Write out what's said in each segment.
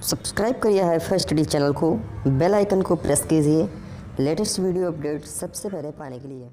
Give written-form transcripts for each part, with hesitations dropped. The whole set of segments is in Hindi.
सब्सक्राइब करिए हाईफाई स्टडी चैनल को, बेल आइकन को प्रेस कीजिए लेटेस्ट वीडियो अपडेट सबसे पहले पाने के लिए।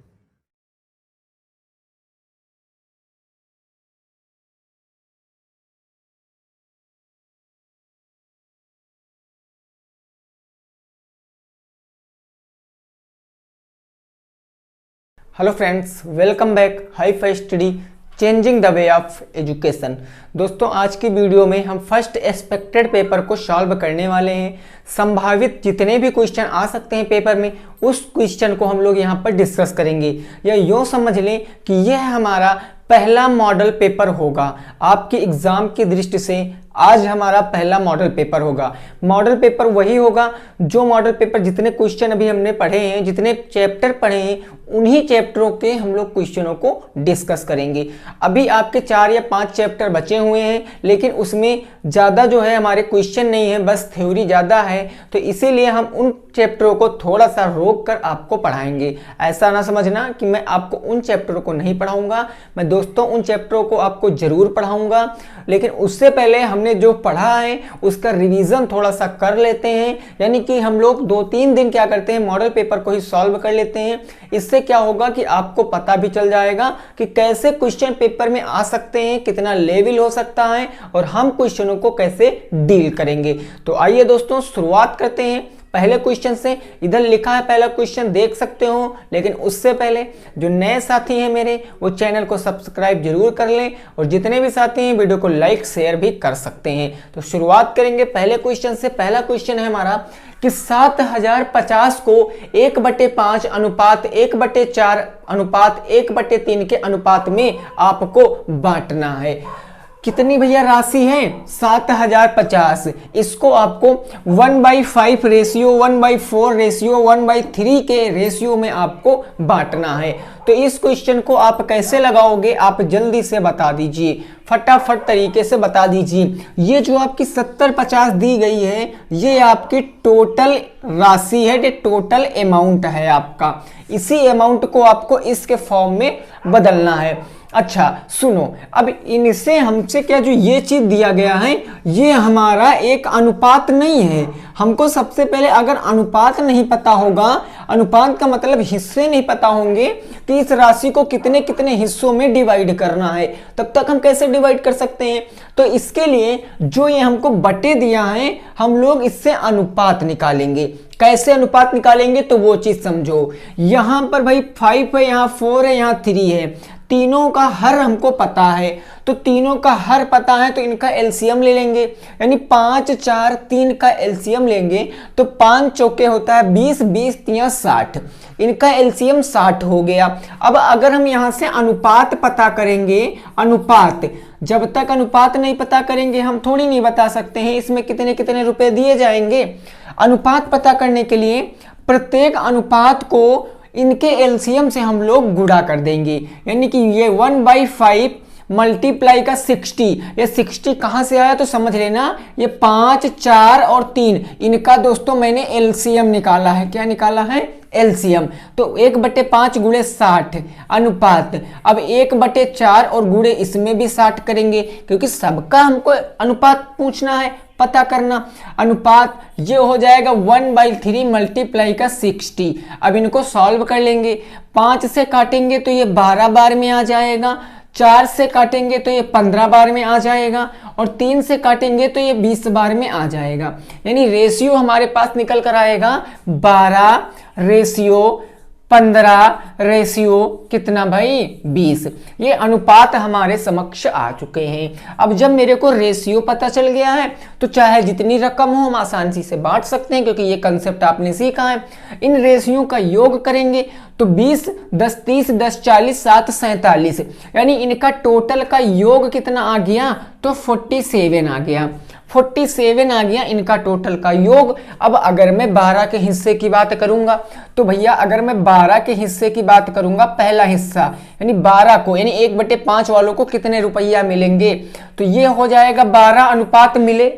Hello friends, welcome back hifi study changing the way of education. दोस्तों, आज की वीडियो में हम फर्स्ट एक्सपेक्टेड पेपर को सॉल्व करने वाले हैं। संभावित जितने भी क्वेश्चन आ सकते हैं पेपर में, उस क्वेश्चन को हम लोग यहाँ पर डिस्कस करेंगे। या यूँ समझ लें कि यह हमारा पहला मॉडल पेपर होगा। आपके एग्जाम की दृष्टि से आज हमारा पहला मॉडल पेपर होगा। मॉडल पेपर वही होगा जो मॉडल पेपर जितने क्वेश्चन अभी हमने पढ़े हैं, जितने चैप्टर पढ़े हैं, उन्हीं चैप्टरों के हम लोग क्वेश्चनों को डिस्कस करेंगे। अभी आपके 4 या 5 चैप्टर बचे हुए हैं, लेकिन उसमें ज़्यादा जो है हमारे क्वेश्चन नहीं है, बस थ्योरी ज़्यादा है। तो इसीलिए हम उन चैप्टरों को थोड़ा सा रोक कर आपको पढ़ाएंगे। ऐसा ना समझना कि मैं आपको उन चैप्टरों को नहीं पढ़ाऊंगा। मैं दोस्तों उन चैप्टरों को आपको जरूर पढ़ाऊंगा, लेकिन उससे पहले हमने जो पढ़ा है उसका रिवीजन थोड़ा सा कर लेते हैं। यानी कि हम लोग 2-3 दिन क्या करते हैं, मॉडल पेपर को ही सॉल्व कर लेते हैं। इससे क्या होगा कि आपको पता भी चल जाएगा कि कैसे क्वेश्चन पेपर में आ सकते हैं, कितना लेवल हो सकता है और हम क्वेश्चनों को कैसे डील करेंगे। तो आइए दोस्तों शुरुआत करते हैं पहले क्वेश्चन से। इधर लिखा है पहला क्वेश्चन, देख सकते हो। लेकिन उससे पहले जो नए साथी हैं मेरे, वो चैनल को सब्सक्राइब जरूर कर लें, और जितने भी साथी हैं वीडियो को लाइक शेयर भी कर सकते हैं। तो शुरुआत करेंगे पहले क्वेश्चन से। पहला क्वेश्चन है हमारा कि 7050 को 1/5 अनुपात 1/4 अनुपात 1/3 के अनुपात में आपको बांटना है। कितनी भैया राशि है? 7050। इसको आपको 1/5 रेशियो, 1/4 रेशियो, 1/3 के रेशियो में आपको बांटना है। तो इस क्वेश्चन को आप कैसे लगाओगे, आप जल्दी से बता दीजिए, फटाफट तरीके से बता दीजिए। ये जो आपकी 7050 दी गई है, ये आपकी टोटल राशि है, ये टोटल अमाउंट है आपका। इसी अमाउंट को आपको इसके फॉर्म में बदलना है। अच्छा सुनो, अब इनसे हमसे क्या जो ये चीज दिया गया है, ये हमारा एक अनुपात नहीं है। हमको सबसे पहले अगर अनुपात नहीं पता होगा, अनुपात का मतलब हिस्से नहीं पता होंगे कि इस राशि को कितने कितने हिस्सों में डिवाइड करना है, तब तक हम कैसे डिवाइड कर सकते हैं। तो इसके लिए जो ये हमको बटे दिया है, हम लोग इससे अनुपात निकालेंगे। कैसे अनुपात निकालेंगे तो वो चीज समझो। यहां पर भाई 5 है, यहां 4 है, यहां 3 है। तीनों का हर हमको पता है, तो तीनों का हर पता है तो इनका एलसीएम ले लेंगे। यानी 5, 4, 3 का एलसीएम लेंगे तो 5 चौके होता है 20, 20 3 60। इनका एलसीएम 60 हो गया। अब अगर हम यहां से अनुपात पता करेंगे, अनुपात, जब तक अनुपात नहीं पता करेंगे हम थोड़ी नहीं बता सकते हैं इसमें कितने कितने रुपए दिए जाएंगे। अनुपात पता करने के लिए प्रत्येक अनुपात को इनके एलसीएम से हम लोग गुणा कर देंगे। यानी कि ये 1/5 मल्टीप्लाई का 60, ये 60 कहां से आया तो समझ लेना, ये 5, 4 और 3, इनका दोस्तों मैंने एलसीएम निकाला है। क्या निकाला है? एलसीएम। तो 1/5 गुणे 60 अनुपात। अब 1/4 और गुणे इसमें भी 60 करेंगे, क्योंकि सबका हमको अनुपात पूछना है, पता करना। अनुपात ये हो जाएगा 1/3 मल्टीप्लाई का 60। अब इनको सॉल्व कर लेंगे। 5 से काटेंगे तो ये 12 बार में आ जाएगा, 4 से काटेंगे तो ये 15 बार में आ जाएगा, और 3 से काटेंगे तो ये 20 बार में आ जाएगा। यानी रेशियो हमारे पास निकल कर आएगा 12 रेशियो 15 रेशियो कितना भाई? 20। ये अनुपात हमारे समक्ष आ चुके हैं। अब जब मेरे को रेशियो पता चल गया है, तो चाहे जितनी रकम हो हम आसानी से बांट सकते हैं, क्योंकि ये कंसेप्ट आपने सीखा है। इन रेशियो का योग करेंगे तो 20, 10, 30, 10, 40, 7, 47, यानी इनका टोटल का योग कितना आ गया? तो 47 आ गया। 47 आ गया इनका टोटल का योग। अब अगर मैं 12 के हिस्से की बात करूंगा, तो भैया अगर मैं 12 के हिस्से की बात करूंगा, पहला हिस्सा यानी 12 को, यानी 1/5 वालों को कितने रुपया मिलेंगे, तो ये हो जाएगा 12 अनुपात मिले।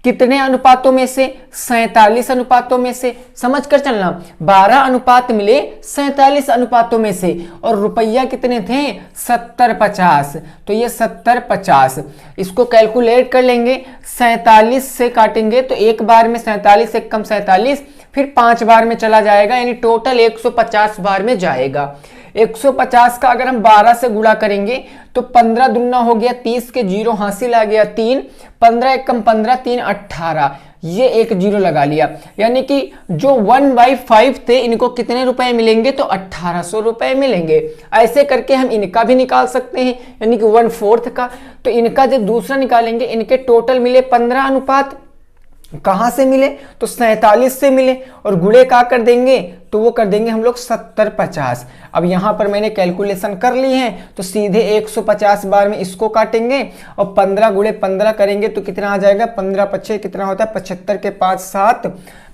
कितने अनुपातों में से? 47 अनुपातों में से। समझ कर चलना, 12 अनुपात मिले 47 अनुपातों में से, और रुपया कितने थे? 70-50। तो ये 70-50, इसको कैलकुलेट कर लेंगे। 47 से काटेंगे तो एक बार में 47 से कम 47, फिर 5 बार में चला जाएगा, यानी टोटल 150 बार में जाएगा। 150 का अगर हम 12 से गुणा करेंगे तो 15 दूना हो गया 30 के जीरो हासिल आ गया 3, 15 एक कम 15, 3 18, ये एक जीरो लगा लिया, यानी कि जो 1/5 थे इनको कितने रुपए मिलेंगे? तो 1800 रुपए मिलेंगे। ऐसे करके हम इनका भी निकाल सकते हैं, यानी कि 1/4 का। तो इनका जब दूसरा निकालेंगे, इनके टोटल मिले 15 अनुपात। कहां से मिले? तो 47 से मिले, और गुणे का कर देंगे तो वो कर देंगे हम लोग 70-50। अब यहां पर मैंने कैलकुलेशन कर ली है, तो सीधे 150 बार में इसको काटेंगे और 15 गुणे 15 करेंगे तो कितना आ जाएगा? 15-5 कितना होता है? 75 के 5 7,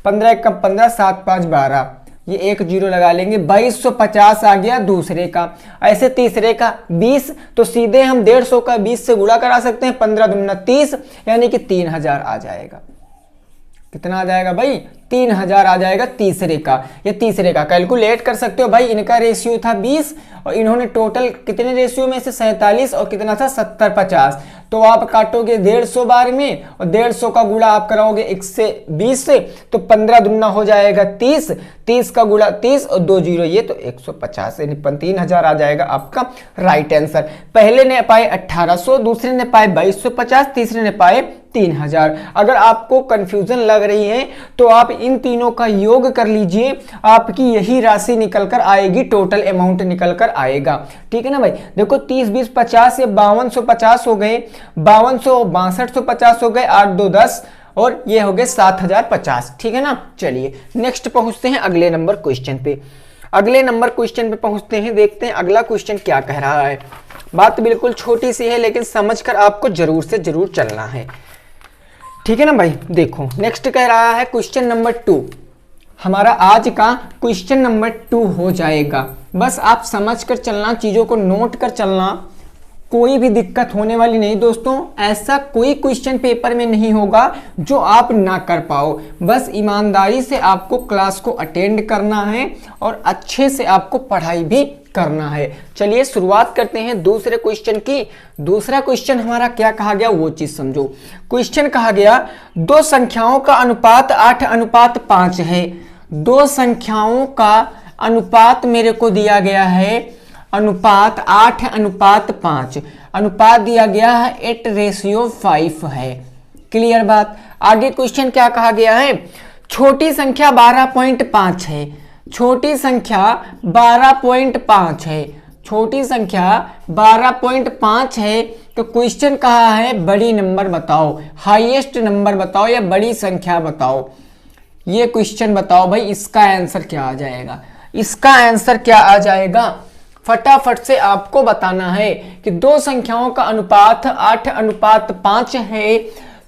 15 एक कम 15, 7 5 12, ये एक जीरो लगा लेंगे। 2250 आ गया दूसरे का। ऐसे तीसरे का 20, तो सीधे हम 150 का 20 से गुणा करा सकते हैं। 15 दूना 30, यानी कि 3000 आ जाएगा। कितना आ जाएगा भाई? 3000 आ जाएगा तीसरे का। ये तीसरे का कैलकुलेट कर सकते हो भाई। इनका रेशियो था 20 और इन्होंने टोटल कितने रेशियो में से? 47, और कितना था? 70-50। तो आप काटोगे 150 बार में, और 150 का गुणा आप कराओगे 120 से, तो 15 दूना हो जाएगा 30, 30 का गुणा 30 और 2 जीरो, ये तो 150, यानी 3000 आ जाएगा आपका राइट आंसर। पहले ने पाए 1800, दूसरे ने पाए 2250, तीसरे ने पाए 3000। अगर आपको कंफ्यूजन लग रही है तो आप इन तीनों का योग कर लीजिए, आपकी यही राशि निकल कर आएगी, टोटल अमाउंट निकल कर आएगा। ठीक है ना भाई? देखो 30 20 50, ये 5250 हो गए, 6250 हो गए, 8 2 10, और ये हो गए 7050। ठीक है ना? चलिए नेक्स्ट पहुंचते हैं अगले नंबर क्वेश्चन पे। अगले नंबर क्वेश्चन पे पहुंचते हैं, देखते हैं अगला क्वेश्चन क्या कह रहा है। बात बिल्कुल छोटी सी है, लेकिन समझकर आपको जरूर से जरूर चलना है। ठीक है ना भाई? देखो नेक्स्ट कह रहा है क्वेश्चन नंबर 2। हमारा आज का क्वेश्चन नंबर 2 हो जाएगा। बस आप समझ कर चलना, चीजों को नोट कर चलना, कोई भी दिक्कत होने वाली नहीं दोस्तों। ऐसा कोई क्वेश्चन पेपर में नहीं होगा जो आप ना कर पाओ। बस ईमानदारी से आपको क्लास को अटेंड करना है और अच्छे से आपको पढ़ाई भी करना है। चलिए शुरुआत करते हैं दूसरे क्वेश्चन की। दूसरा क्वेश्चन हमारा क्या कहा गया वो चीज समझो। क्वेश्चन कहा गया दो संख्याओं का अनुपात 8:5 है। दो संख्याओं का अनुपात मेरे को दिया गया है, अनुपात 8:5, अनुपात दिया गया है 8:5 है। क्लियर बात? आगे क्वेश्चन क्या कहा गया है? छोटी संख्या 12.5 है। छोटी संख्या 12.5 है। छोटी संख्या 12.5 है। तो क्वेश्चन कहा है बड़ी नंबर बताओ, हाईएस्ट नंबर बताओ या बड़ी संख्या बताओ। ये क्वेश्चन बताओ भाई, इसका आंसर क्या आ जाएगा? इसका आंसर क्या आ जाएगा? फटाफट से आपको बताना है कि दो संख्याओं का अनुपात 8:5 है,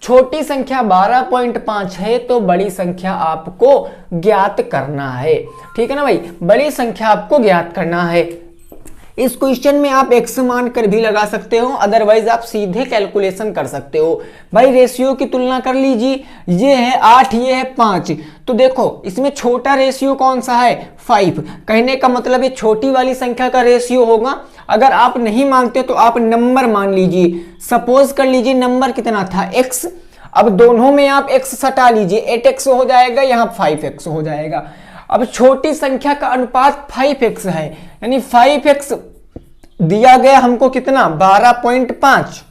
छोटी संख्या 12.5 है, तो बड़ी संख्या आपको ज्ञात करना है। ठीक है ना भाई? बड़ी संख्या आपको ज्ञात करना है। इस क्वेश्चन में आप x मान कर भी लगा सकते हो, अदरवाइज आप सीधे कैलकुलेशन कर सकते हो। भाई रेशियो की तुलना कर लीजिए, ये है 8, ये है 5, तो देखो इसमें छोटा रेशियो कौन सा है? 5। कहने का मतलब ये छोटी वाली संख्या का रेशियो होगा। अगर आप नहीं मानते तो आप नंबर मान लीजिए। सपोज कर लीजिए नंबर कितना था? x। अब दोनों में आप x सटा लीजिए, 8x हो जाएगा, यहाँ 5x हो जाएगा। अब छोटी संख्या का अनुपात 5x है, यानी 5x दिया गया हमको कितना? 12.5।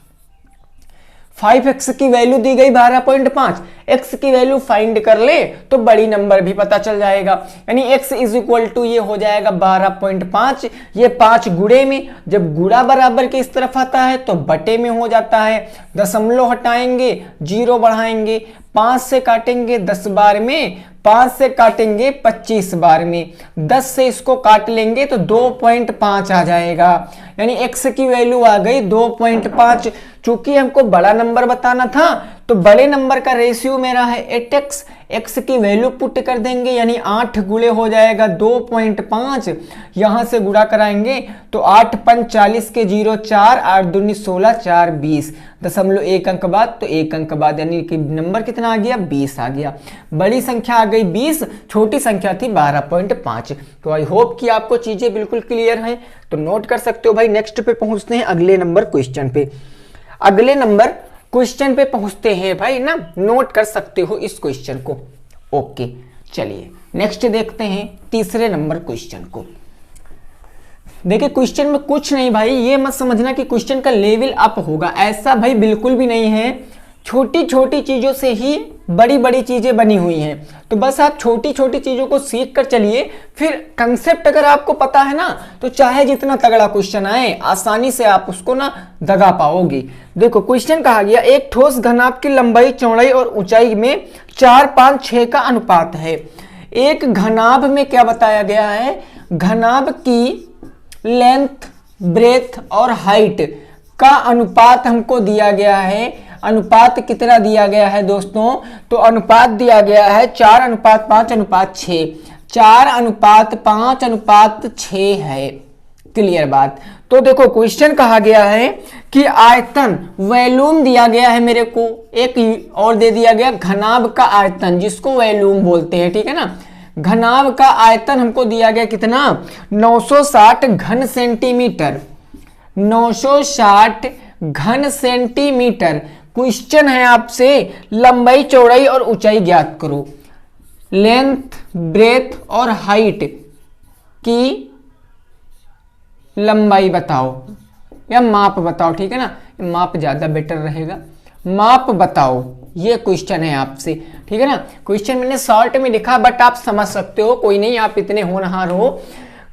5x की वैल्यू दी गई 12.5, x की वैल्यू फाइंड कर ले तो बड़ी नंबर भी पता चल जाएगा। यानी x इज इक्वल टू ये हो जाएगा 12.5, ये 5 गुणे में, जब गुणा बराबर के इस तरफ आता है तो बटे में हो जाता है। दशमलव हटाएंगे, जीरो बढ़ाएंगे, 5 से काटेंगे 10 बार में, 5 से काटेंगे 25 बार में, 10 से इसको काट लेंगे तो 2.5 आ जाएगा। यानी x की वैल्यू आ गई 2.5। चूंकि हमको बड़ा नंबर बताना था तो बड़े नंबर का रेशियो मेरा है 8x, x की वैल्यू पुट कर देंगे यानी 8 गुणे हो जाएगा 2.5, यहां से गुणा कराएंगे तो 8 5 40 के 0 4, 8 दूनी 16, 4 20, 0.1 अंक बाद तो 1 अंक बाद यानी कि नंबर कितना आ गया 20 आ गया। बड़ी संख्या आ गई 20, छोटी संख्या थी 12.5। तो आई होप कि आपको चीजें बिल्कुल क्लियर हैं, तो नोट कर सकते हो भाई। नेक्स्ट पे पहुंचते हैं अगले नंबर क्वेश्चन पे। अगले नंबर क्वेश्चन पे पहुंचते हैं भाई ना, नोट कर सकते हो इस क्वेश्चन को। ओके चलिए नेक्स्ट देखते हैं तीसरे नंबर क्वेश्चन को। देखिए क्वेश्चन में कुछ नहीं भाई, ये मत समझना कि क्वेश्चन का लेवल अप होगा, ऐसा भाई बिल्कुल भी नहीं है। छोटी छोटी चीजों से ही बड़ी बड़ी चीजें बनी हुई हैं, तो बस आप छोटी छोटी चीजों को सीख कर चलिए, फिर कंसेप्ट अगर आपको पता है ना तो चाहे जितना तगड़ा क्वेश्चन आए आसानी से आप उसको ना दगा पाओगे। देखो क्वेश्चन कहा गया एक ठोस घनाभ की लंबाई चौड़ाई और ऊंचाई में 4 5 6 का अनुपात है। एक घनाभ में क्या बताया गया है, घनाभ की लेंथ ब्रेथ और हाइट का अनुपात हमको दिया गया है। अनुपात कितना दिया गया है दोस्तों, तो अनुपात दिया गया है 4:5:6, 4:5:6 है। क्लियर बात। तो देखो क्वेश्चन कहा गया है कि आयतन वॉल्यूम दिया गया है मेरे को, एक और दे दिया गया घनाभ का आयतन जिसको वॉल्यूम बोलते हैं, ठीक है ना। घनाभ का आयतन हमको दिया गया कितना, 960 घन सेंटीमीटर, 960 घन सेंटीमीटर। क्वेश्चन है आपसे लंबाई चौड़ाई और ऊंचाई ज्ञात करो। लेंथ ब्रेथ और हाइट की लंबाई बताओ या माप बताओ, ठीक है ना, माप ज्यादा बेटर रहेगा। माप बताओ, ये क्वेश्चन है आपसे, ठीक है ना। क्वेश्चन मैंने शॉर्ट में लिखा बट आप समझ सकते हो, कोई नहीं, आप इतने होनहार हो।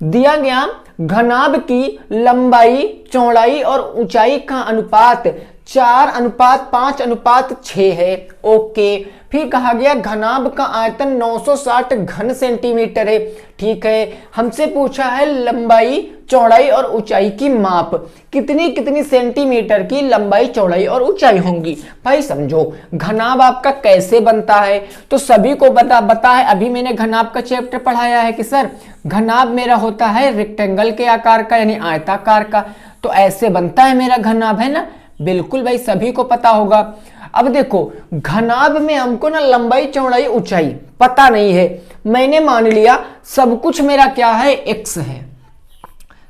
दिया गया घनाभ की लंबाई चौड़ाई और ऊंचाई का अनुपात 4:5:6 है। ओके, फिर कहा गया घनाभ का आयतन 960 घन सेंटीमीटर है, ठीक है। हमसे पूछा है लंबाई चौड़ाई और ऊंचाई की माप, कितनी कितनी सेंटीमीटर की लंबाई चौड़ाई और ऊंचाई होंगी। भाई समझो घनाभ आपका कैसे बनता है, तो सभी को बता है। अभी मैंने घनाभ का चैप्टर पढ़ाया है कि सर घनाभ मेरा होता है रेक्टेंगल के आकार का यानी आयताकार का, तो ऐसे बनता है मेरा घनाभ, है ना। बिल्कुल भाई सभी को पता होगा। अब देखो घनाभ में हमको ना लंबाई चौड़ाई ऊंचाई पता नहीं है, मैंने मान लिया सब कुछ मेरा क्या है, x है।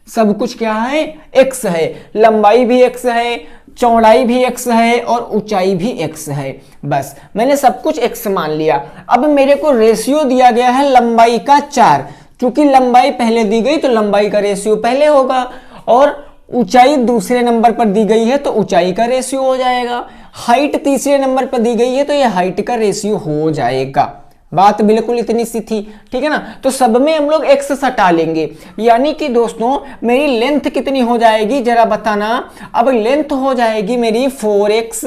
सब कुछ क्या है, x है। लंबाई भी x है, चौड़ाई भी x है और ऊंचाई भी x है। बस मैंने सब कुछ x मान लिया। अब मेरे को रेशियो दिया गया है लंबाई का 4, क्योंकि लंबाई पहले दी गई तो लंबाई का रेशियो पहले होगा, और ऊंचाई दूसरे नंबर पर दी गई है तो ऊंचाई का रेशियो हो जाएगा। हाइट तीसरे नंबर पर दी गई है तो ये हाइट का रेशियो हो जाएगा। बात बिल्कुल इतनी सी थी, ठीक है ना। तो सब में हम लोग x सटा लेंगे, यानी कि दोस्तों मेरी लेंथ कितनी हो जाएगी जरा बताना। अब लेंथ हो जाएगी मेरी 4x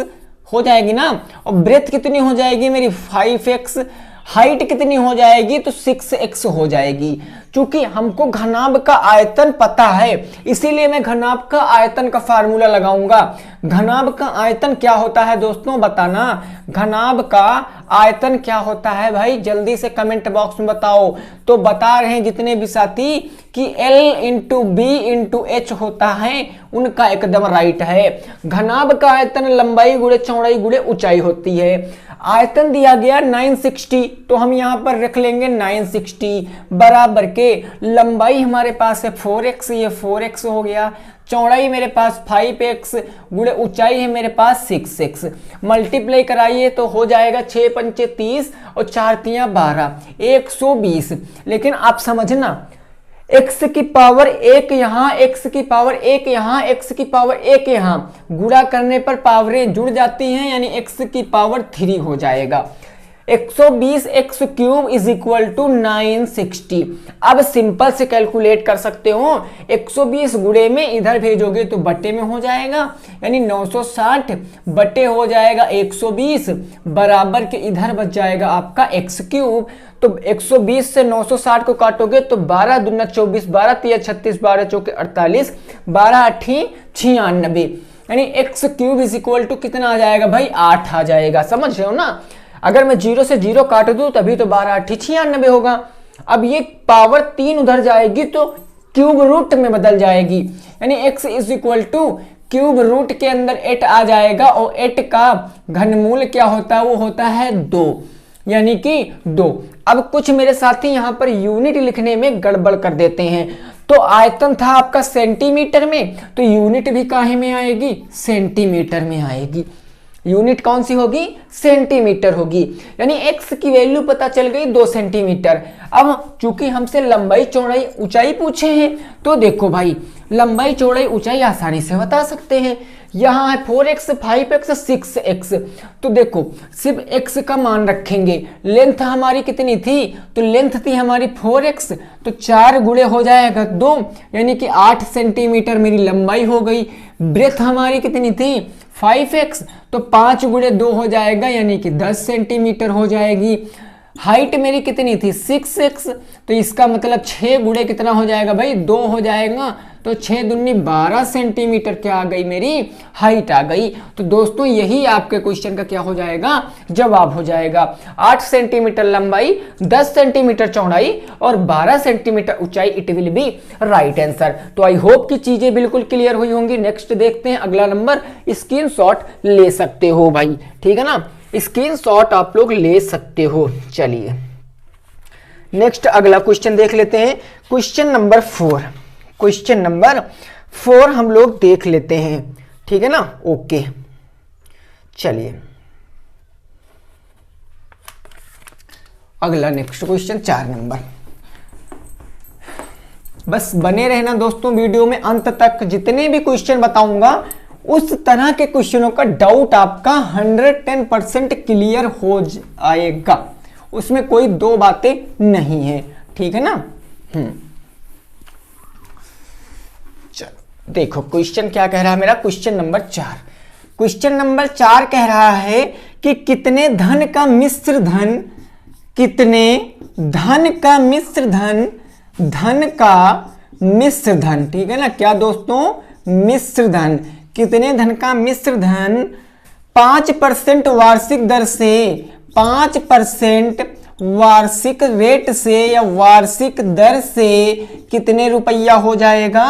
हो जाएगी ना, और ब्रेथ कितनी हो जाएगी मेरी 5x, हाइट कितनी हो जाएगी तो 6x हो जाएगी। क्योंकि हमको घनाभ का आयतन पता है इसीलिए मैं घनाभ का आयतन का फार्मूला लगाऊंगा। घनाभ का आयतन क्या होता है दोस्तों बताना, घनाभ का आयतन क्या होता है भाई, जल्दी से कमेंट बॉक्स में बताओ। तो बता रहे हैं जितने भी साथी कि L × B × H होता है, उनका एकदम राइट है। घनाभ का आयतन लंबाई गुणे चौड़ाई गुणे ऊंचाई होती है। आयतन दिया गया 960, तो हम यहां पर रख लेंगे 960 बराबर के लंबाई हमारे पास है 4x, ये 4x हो गया। चौड़ाई मेरे पास 5x गुणे ऊंचाई है मेरे पास 6x। मल्टीप्लाई कराइए तो हो जाएगा 6 पंचे 30 और 4 तियां 12, 120। लेकिन आप समझना x की पावर 1 यहाँ, x की पावर 1 यहाँ, x की पावर 1 यहाँ, गुणा करने पर पावरें जुड़ जाती हैं यानी x की पावर 3 हो जाएगा। 120x³ = 960। अब सिंपल से कैलकुलेट कर सकते हो, 120 गुणे में इधर भेजोगे तो बटे में हो जाएगा, यानी 960 बटे हो जाएगा 120 बराबर के इधर बच जाएगा आपका x³। तो 120 से 960 को काटोगे तो 12 दूना 24, 12 तिया 36, 12 चौके 48, 12 8 96, यानी x cube is equal to कितना आ जाएगा भाई 8 आ जाएगा। समझ रहे हो ना, अगर मैं 0 से 0 काट दूं तभी तो 12 8 96 होगा। अब ये पावर 3 उधर जाएगी तो क्यूब रूट में बदल जाएगी, यानी x is equal to cube root के अंदर 8 आ जाएगा और 8 का घनमूल क्या होता है, वो होता है 2, यानी कि 2। अब कुछ मेरे साथी यहां पर यूनिट लिखने में गड़बड़ कर देते हैं। तो आयतन था आपका सेंटीमीटर में, तो यूनिट भी काहे में आएगी, सेंटीमीटर में आएगी। यूनिट कौन सी होगी, सेंटीमीटर होगी, यानी x की वैल्यू पता चल गई 2 सेंटीमीटर। अब चूंकि हमसे लंबाई चौड़ाई ऊंचाई पूछे हैं, तो देखो भाई लंबाई चौड़ाई ऊंचाई आसानी से बता सकते हैं। यहाँ है 4x 5x 6x, तो देखो सिर्फ x का मान रखेंगे। लेंथ हमारी कितनी थी, तो लेंथ थी हमारी 4x, तो 4 गुणे हो जाएगा 2, यानी कि 8 सेंटीमीटर मेरी लंबाई हो गई। ब्रेथ हमारी कितनी थी 5x, तो 5 गुणे 2 हो जाएगा, यानी कि 10 सेंटीमीटर हो जाएगी। हाइट मेरी कितनी थी 6x, तो इसका मतलब 6 गुणे कितना हो जाएगा भाई 2 हो जाएगा, तो 6 दूनी 12 सेंटीमीटर क्या आ गई, मेरी हाइट आ गई। तो दोस्तों यही आपके क्वेश्चन का क्या हो जाएगा, जवाब हो जाएगा। 8 सेंटीमीटर लंबाई, 10 सेंटीमीटर चौड़ाई और 12 सेंटीमीटर ऊंचाई, it will be right answer. तो आई होप कि चीजें बिल्कुल क्लियर हुई होंगी। नेक्स्ट देखते हैं अगला नंबर, स्क्रीनशॉट ले सकते हो भाई, ठीक है ना, स्क्रीनशॉट आप लोग ले सकते हो। चलिए नेक्स्ट अगला क्वेश्चन देख लेते हैं, क्वेश्चन नंबर 4। क्वेश्चन नंबर 4 हम लोग देख लेते हैं, ठीक है ना, ओके। चलिए अगला नेक्स्ट क्वेश्चन 4 नंबर। बस बने रहना दोस्तों वीडियो में अंत तक, जितने भी क्वेश्चन बताऊंगा उस तरह के क्वेश्चनों का डाउट आपका 110% क्लियर हो जाएगा, उसमें कोई दो बातें नहीं है, ठीक है ना। चलो देखो क्वेश्चन क्या कह रहा है मेरा, क्वेश्चन नंबर 4। क्वेश्चन नंबर 4 कह रहा है कि कितने धन का मिश्र धन, कितने धन का मिश्र धन, धन का मिश्र धन, ठीक है ना, क्या दोस्तों, मिश्र धन, कितने धन का मिश्र धन 5% वार्षिक दर से, 5% वार्षिक रेट से या वार्षिक दर से कितने रुपया हो जाएगा,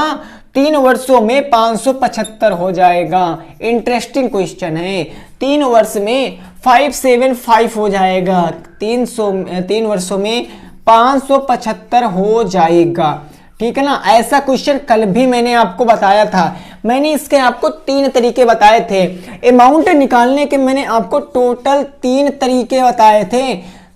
3 वर्षों में 575 हो जाएगा। इंटरेस्टिंग क्वेश्चन है, 3 वर्ष में 575 हो जाएगा, 3 वर्षों में 575 हो जाएगा, ठीक है ना। ऐसा क्वेश्चन कल भी मैंने आपको बताया था, मैंने इसके आपको 3 तरीके बताए थे। अमाउंट निकालने के मैंने आपको टोटल 3 तरीके बताए थे।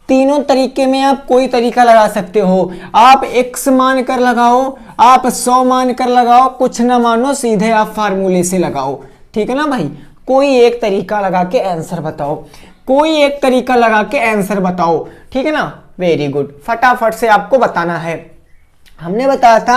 तीनों तरीके में आप कोई तरीका लगा सकते हो, आप x मान कर लगाओ, आप 100 मान कर लगाओ, कुछ ना मानो सीधे आप फार्मूले से लगाओ, ठीक है ना भाई। कोई एक तरीका लगा के आंसर बताओ, कोई एक तरीका लगा के आंसर बताओ, ठीक है ना। वेरी गुड, फटाफट से आपको बताना है। हमने बताया था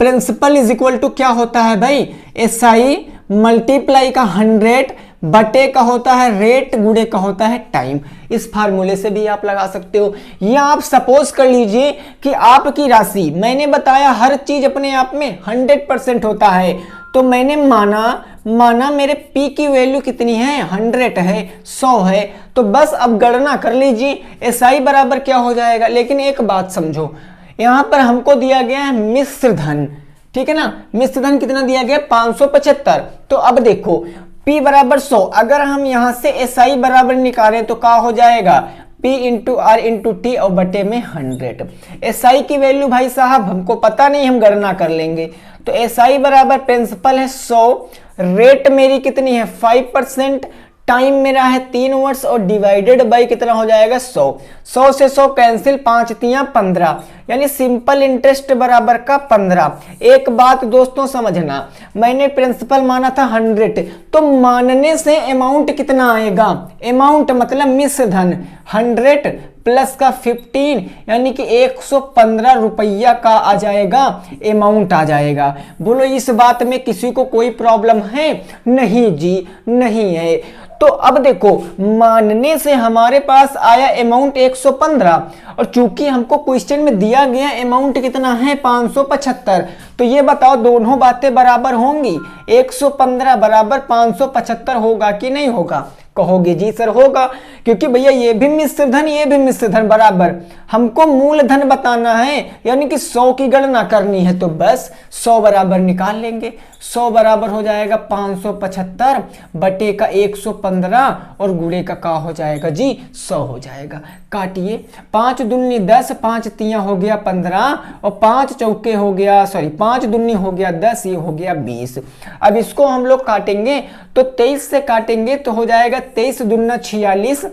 प्रिंसिपल इज इक्वल टू क्या होता है भाई, SI मल्टीप्लाई का 100 बटे का होता है रेट, गुणे का होता है टाइम। इस फार्मूले से भी आप लगा सकते हो। या आप सपोज कर लीजिए कि आपकी राशि, मैंने बताया हर चीज अपने आप में 100% होता है, तो मैंने माना मेरे P की वैल्यू कितनी है, 100 है, 100 है, तो बस अब गणना कर लीजिए SI बराबर क्या हो जाएगा। लेकिन एक बात समझो, यहां पर हमको दिया गया है मिश्र धन, ठीक है ना, मिश्र धन कितना दिया गया 575। तो अब देखो P बराबर 100, अगर हम यहां से SI बराबर निकालें तो क्या हो जाएगा, P into R into T और बटे में 100। SI की वैल्यू भाई साहब हमको पता नहीं, हम गणना कर लेंगे। तो SI बराबर प्रिंसिपल है 100, रेट मेरी कितनी है 5%, टाइम मेरा है 3 वर्ष और डिवाइडेड बाई कितना हो जाएगा 100। 100 से 100 कैंसिल, 5 तियां 15, यानी सिंपल इंटरेस्ट बराबर का 15। एक बात दोस्तों समझना, मैंने प्रिंसिपल माना था 100, तो मानने से अमाउंट कितना आएगा, अमाउंट मतलब मिश्र धन 100 प्लस का 15, यानी कि 115 रुपया का आ जाएगा, अमाउंट आ जाएगा। बोलो इस बात में किसी को कोई प्रॉब्लम है, नहीं जी नहीं है। तो अब देखो मानने से हमारे पास आया अमाउंट 115, और चूंकि हमको क्वेश्चन में दिया गया अमाउंट कितना है 575, तो ये बताओ दोनों बातें बराबर होंगी? 115 बराबर 575 होगा कि नहीं होगा? कहोगे जी सर होगा, क्योंकि भैया ये भी मिश्र धन ये भी मिश्र धन बराबर, हमको मूलधन बताना है यानी कि 100 की गणना करनी है, तो बस 100 बराबर निकाल लेंगे। 100 बराबर हो जाएगा 575 बटे का 115 और गुणे का हो जाएगा जी 100 हो जाएगा। काटिए, 5 दूनी 10, 5 तियां हो गया 15 और 5 चौके हो गया 5 दूनी हो गया 10, ये हो गया 20। अब इसको हम लोग काटेंगे तो 23 से काटेंगे तो हो जाएगा 23 दूना 46,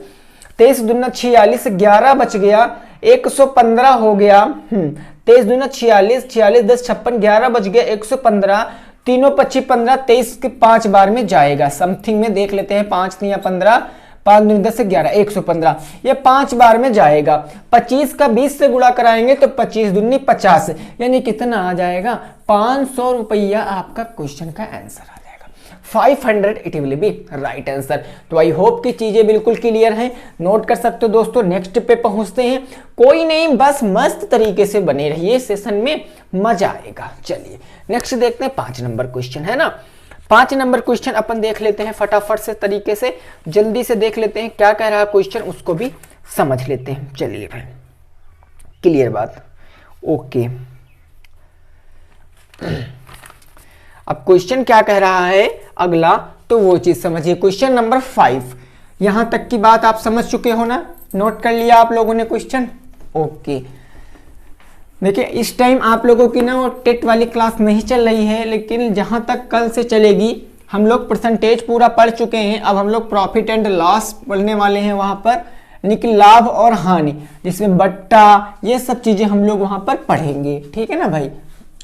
23 दूना 46, 11 बच गया, 115 हो गया। 23 दूना 46, 46 10 56, 11 बच गया 115, तीनों 25 15, 23 के 5 बार में जाएगा। समथिंग में देख लेते हैं, 5 3 15, 5 दूनी 10 से 11, 115, ये 5 बार में जाएगा। 25 का 20 से गुणा कराएंगे तो 25 दूनी 50, यानी कितना आ जाएगा 500 रुपया आपका क्वेश्चन का आंसर आ जाएगा। 500 it will be right answer. तो आई होप कि चीजें बिल्कुल क्लियर हैं, नोट कर सकते हो दोस्तों। नेक्स्ट पे पहुंचते हैं, कोई नहीं बस मस्त तरीके से बने रहिए, सेशन में मजा आएगा। चलिए नेक्स्ट देखते हैं, 5 नंबर क्वेश्चन है ना। 5 नंबर क्वेश्चन अपन देख लेते हैं फटाफट से तरीके से, जल्दी से देख लेते हैं क्या कह रहा है क्वेश्चन, उसको भी समझ लेते हैं। चलिए भाई क्लियर बात, ओके। अब क्वेश्चन क्या कह रहा है अगला, तो वो चीज समझिए। क्वेश्चन नंबर 5, यहां तक की बात आप समझ चुके हो ना, नोट कर लिया आप लोगों ने क्वेश्चन, ओके। देखिए इस टाइम आप लोगों की ना वो टेट वाली क्लास नहीं चल रही है, लेकिन जहां तक कल से चलेगी हम लोग परसेंटेज पूरा पढ़ चुके हैं। अब हम लोग प्रॉफिट एंड लॉस पढ़ने वाले हैं वहां पर, यानी कि लाभ और हानि, जिसमें बट्टा ये सब चीजें हम लोग वहां पर पढ़ेंगे, ठीक है ना भाई।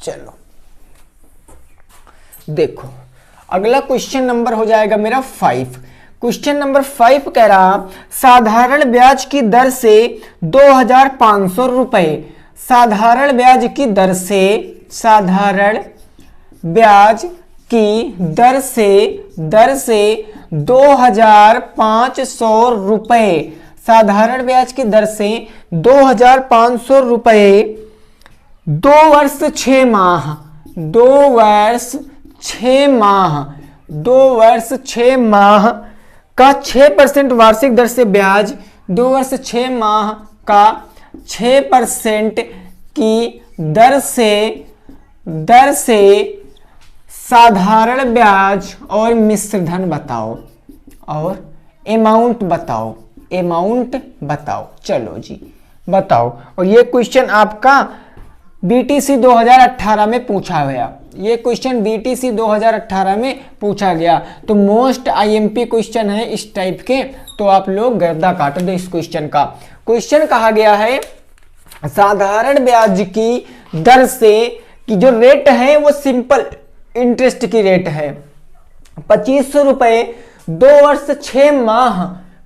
चलो देखो अगला क्वेश्चन नंबर हो जाएगा मेरा 5। क्वेश्चन नंबर 5 कह रहा साधारण ब्याज की दर से 2500 रुपए, साधारण ब्याज की दर से, साधारण ब्याज की दर से 2500 रुपए, साधारण ब्याज की दर से 2500 रुपए 2 वर्ष 6 माह, 2 वर्ष 6 माह, 2 वर्ष 6 माह का 6% वार्षिक दर से ब्याज, 2 वर्ष 6 माह का 6% की दर से साधारण ब्याज और मिश्र धन बताओ, और अमाउंट बताओ, अमाउंट बताओ। चलो जी बताओ। और ये क्वेश्चन आपका बीटीसी 2018 में पूछा गया, ये क्वेश्चन बीटीसी 2018 में पूछा गया, तो मोस्ट आईएमपी क्वेश्चन है इस टाइप के, तो आप लोग गर्दा काट दो इस क्वेश्चन का। क्वेश्चन कहा गया है साधारण ब्याज की दर से कि जो रेट है वो सिंपल इंटरेस्ट की रेट है 2500 रुपए 2 वर्ष 6 माह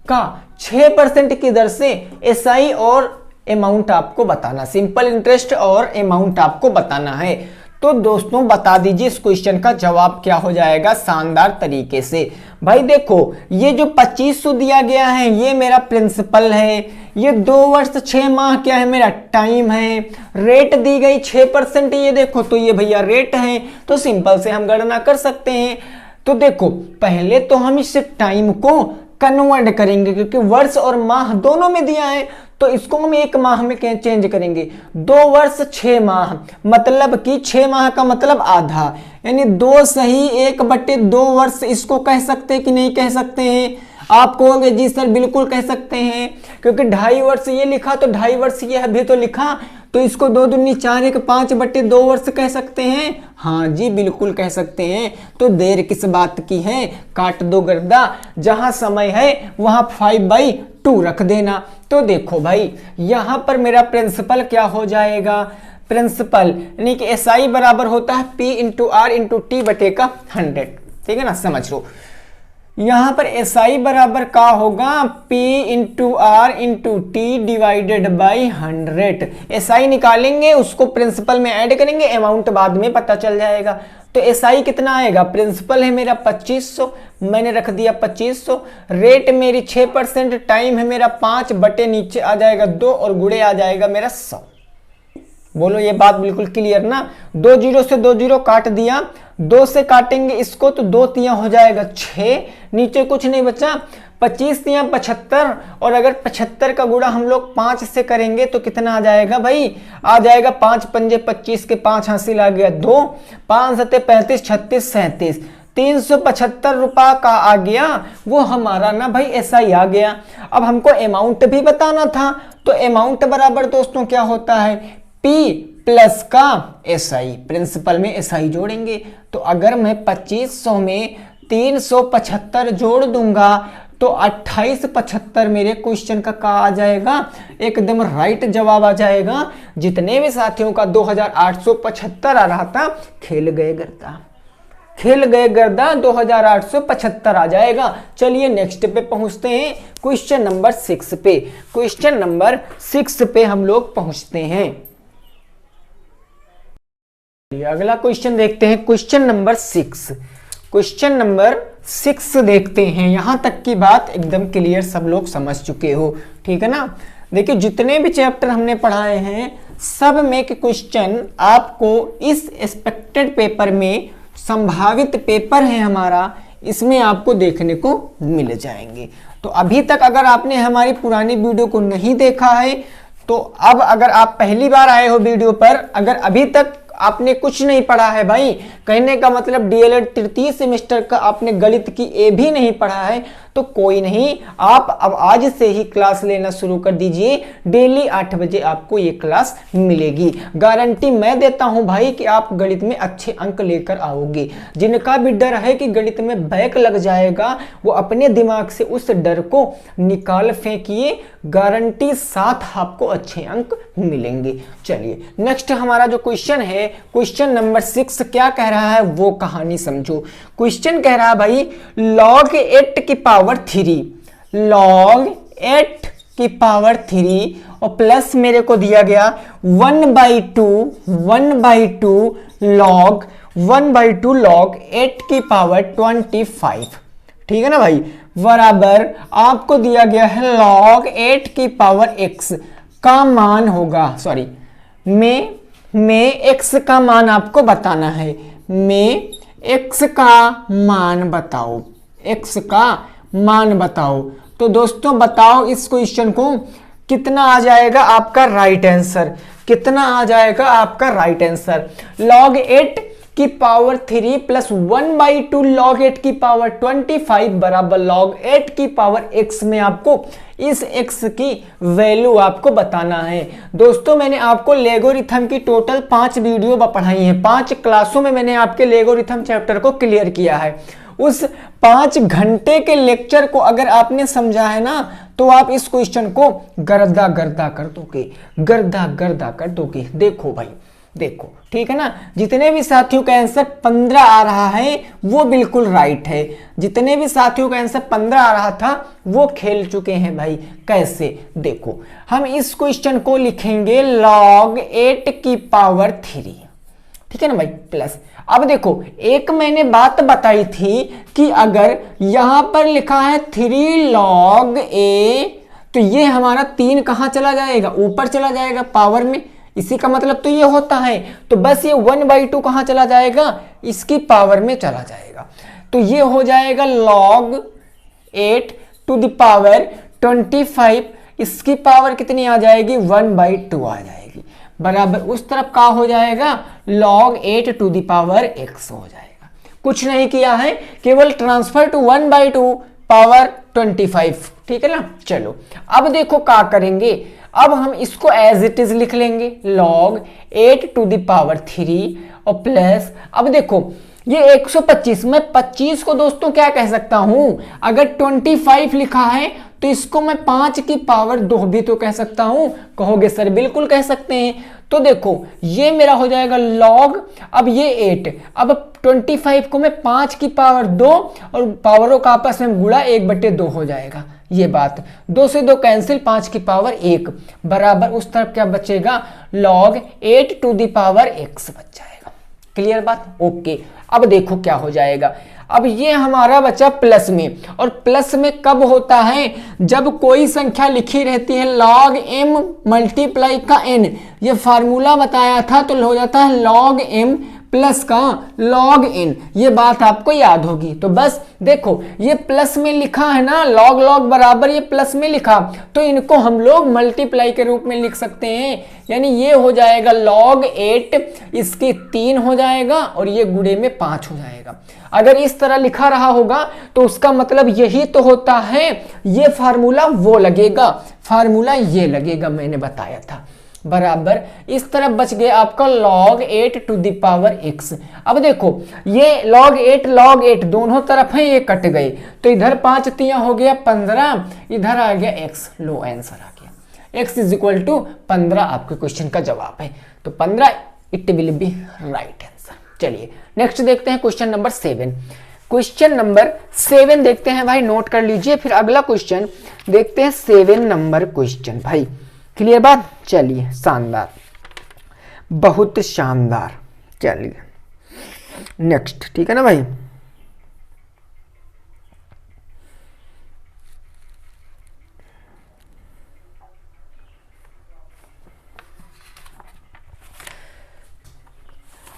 का 6% की दर से एसआई और अमाउंट आपको बताना, सिंपल इंटरेस्ट और अमाउंट आपको बताना है। तो दोस्तों बता दीजिए इस क्वेश्चन का जवाब क्या हो जाएगा शानदार तरीके से। भाई देखो ये जो 2500 दिया गया है ये मेरा प्रिंसिपल है, ये 2 वर्ष 6 माह क्या है मेरा टाइम है, रेट दी गई 6%, ये देखो तो ये भैया रेट है, तो सिंपल से हम गणना कर सकते हैं। तो देखो पहले तो हम इस टाइम को कन्वर्ट करेंगे क्योंकि वर्ष और माह दोनों में दिया है, तो इसको हम 1 माह में चेंज करेंगे। 2 वर्ष 6 माह मतलब कि 6 माह का मतलब आधा, यानी 2 सही 1/2 वर्ष इसको कह सकते हैं कि नहीं कह सकते हैं? आप कहोगे जी सर बिल्कुल कह सकते हैं, क्योंकि 2.5 वर्ष ये लिखा तो 2.5 वर्ष ये अभी तो लिखा, तो इसको 2 दूनी 4 1 5/2 वर्ष कह सकते हैं। हाँ जी बिल्कुल कह सकते हैं। तो देर किस बात की है, काट दो गर्दा, जहां समय है वहां 5/2 रख देना। तो देखो भाई यहां पर मेरा प्रिंसिपल क्या हो जाएगा, प्रिंसिपल यानी कि एसआई बराबर होता है P × R × T/100, ठीक है ना, समझ लो। यहाँ पर SI बराबर का होगा P into R into T divided by 100। SI निकालेंगे, उसको प्रिंसिपल में ऐड करेंगे, अमाउंट बाद में पता चल जाएगा। तो SI कितना आएगा, प्रिंसिपल है मेरा 2500, मैंने रख दिया 2500, रेट मेरी 6%, टाइम है मेरा 5 बटे नीचे आ जाएगा 2 और गुणे आ जाएगा मेरा 100। बोलो ये बात बिल्कुल क्लियर ना। 2 जीरो से 2 जीरो काट दिया, 2 से काटेंगे इसको तो 2 तिया हो जाएगा 6, नीचे कुछ नहीं बचा, 25 तिया 75, और अगर 75 का गुणा हम लोग 5 से करेंगे तो कितना आ जाएगा भाई, आ जाएगा 5 पंजे 25 के 5 हासिल आ गया 2, 5 सत्ते 35, 36 37, 375 रुपया का आ गया वो हमारा ना भाई SI आ गया। अब हमको अमाउंट भी बताना था, तो अमाउंट बराबर दोस्तों क्या होता है, P प्लस का SI, प्रिंसिपल में SI जोड़ेंगे। तो अगर मैं 2500 में 375 जोड़ दूंगा तो 2875 मेरे क्वेश्चन का आ जाएगा, एकदम राइट जवाब आ जाएगा। जितने भी साथियों का 2875 आ रहा था, खेल गए गर्दा, खेल गए गर्दा, 2875 आ जाएगा। चलिए नेक्स्ट पे पहुंचते हैं, क्वेश्चन नंबर 6 पे। क्वेश्चन नंबर 6 पे हम लोग पहुंचते हैं। अगला क्वेश्चन देखते हैं, क्वेश्चन नंबर 6। क्वेश्चन नंबर 6 देखते हैं। यहां तक की बात एकदम क्लियर सब लोग समझ चुके हो, ठीक है ना। देखिए जितने भी चैप्टर हमने पढ़ाए हैं सब में के क्वेश्चन आपको इस एक्सपेक्टेड पेपर में, संभावित पेपर है हमारा, इसमें आपको देखने को मिल जाएंगे। तो अभी तक अगर आपने हमारी पुरानी वीडियो को नहीं देखा है तो अब अगर आप पहली बार आए हो वीडियो पर, अगर अभी तक आपने कुछ नहीं पढ़ा है भाई, कहने का मतलब डीएलएड तृतीय सेमेस्टर का आपने गणित की ए भी नहीं पढ़ा है, तो कोई नहीं, आप अब आज से ही क्लास लेना शुरू कर दीजिए। डेली 8 बजे आपको ये क्लास मिलेगी। गारंटी मैं देता हूं भाई कि आप गणित में अच्छे अंक लेकर आओगे। जिनका भी डर है कि गणित में बैक लग जाएगा, वो अपने दिमाग से उस डर को निकाल फेंकिए, गारंटी साथ आपको अच्छे अंक मिलेंगे। चलिए नेक्स्ट हमारा जो क्वेश्चन है, क्वेश्चन नंबर 6 क्या कह रहा है वो कहानी समझो। क्वेश्चन कह रहा है भाई log 8 की पावर 3, log 8 की पावर 3 और प्लस मेरे को दिया गया 1/2 log 1/2 log 8 की पावर 25, ठीक है ना भाई, बराबर आपको दिया गया है log 8 की पावर x का मान होगा, सॉरी में x का मान आपको बताना है, में x का मान बताओ, x का मान बताओ। तो दोस्तों बताओ इस क्वेश्चन को, कितना आ जाएगा आपका राइट आंसर, कितना आ जाएगा आपका राइट आंसर। log 8 की पावर 3 प्लस 1/2 log 8 की पावर 25 बराबर log 8 की पावर x में आपको इस x की वैल्यू आपको बताना है। दोस्तों मैंने आपको लेगोरिथम की टोटल 5 वीडियो पढ़ाई हैं, 5 क्लासों में मैंने आपके लेगोरिथम चैप्टर को क्लियर किया है। उस 5 घंटे के लेक्चर को अगर आपने समझा है ना, तो आप इस क्वेश्चन को गर्दा गर्दा कर दोगे, गर्दा गर्दा कर दोगे। देखो भाई देखो, ठीक है ना। जितने भी साथियों का आंसर 15 आ रहा है वो बिल्कुल राइट है, जितने भी साथियों का आंसर 15 आ रहा था वो खेल चुके हैं भाई। कैसे, देखो हम इस क्वेश्चन को लिखेंगे log 8 की पावर 3, ठीक है ना भाई, प्लस। अब देखो एक मैंने बात बताई थी कि अगर यहां पर लिखा है 3 log a, तो ये हमारा 3 कहां चला जाएगा, ऊपर चला जाएगा पावर में, इसी का मतलब तो ये होता है। तो बस ये 1/2 कहां चला जाएगा, इसकी पावर में चला जाएगा। तो ये हो जाएगा log 8 टू द पावर 25, इसकी पावर कितनी आ जाएगी, 1/2 आ जाएगी, बराबर उस तरफ का हो जाएगा log 8 to the power x हो जाएगा। कुछ नहीं किया है, केवल ट्रांसफर टू 1/2 पावर 25, ठीक है ना। चलो अब देखो क्या करेंगे, अब हम इसको एज इट इज लिख लेंगे log 8 टू द पावर 3 और प्लस, अब देखो ये 125, मैं 25 को दोस्तों क्या कह सकता हूं, अगर 25 लिखा है तो इसको मैं 5 की पावर 2 भी तो कह सकता हूं। कहोगे सर बिल्कुल कह सकते हैं। तो देखो ये मेरा हो जाएगा log, अब ये 8, अब 25 को मैं 5 की पावर 2 और पावरों का आपस में गुणा 1/2 हो जाएगा। ये बात 2 से 2 कैंसिल, 5 की पावर 1 बराबर उस तरफ क्या बचेगा, log 8 to the power x बच जाएगा। क्लियर बात? ओके। अब देखो क्या हो जाएगा, अब ये हमारा बचा प्लस में, और प्लस में कब होता है, जब कोई संख्या लिखी रहती है log m मल्टीप्लाई का n, ये फार्मूला बताया था तो हो जाता है log m प्लस का log n, ये बात आपको याद होगी। तो बस देखो ये प्लस में लिखा है ना, log log बराबर ये प्लस में लिखा, तो इनको हम लोग मल्टीप्लाई के रूप में लिख सकते हैं, यानी ये हो जाएगा log 8, इसके 3 हो जाएगा और ये गुणे में 5 हो जाएगा। अगर इस तरह लिखा रहा होगा तो उसका मतलब यही तो होता है, ये फार्मूला वो लगेगा, फार्मूला ये लगेगा, मैंने बताया था बराबर। इस तरफ बच गया आपका log 8 to the power x। अब देखो ये log 8 दोनों तरफ है, ये कट गए, तो इधर 5 तिया हो गया 15, इधर आ गया x, लो आंसर आ गया, x इज इक्वल टू 15 आपके क्वेश्चन का जवाब है। तो 15 it will be right answer. चलिए नेक्स्ट देखते हैं क्वेश्चन नंबर 7। क्वेश्चन नंबर 7 देखते हैं भाई, नोट कर लीजिए, फिर अगला क्वेश्चन देखते हैं 7 नंबर क्वेश्चन भाई। क्लियर बात? चलिए शानदार, बहुत शानदार। चलिए नेक्स्ट, ठीक है ना भाई।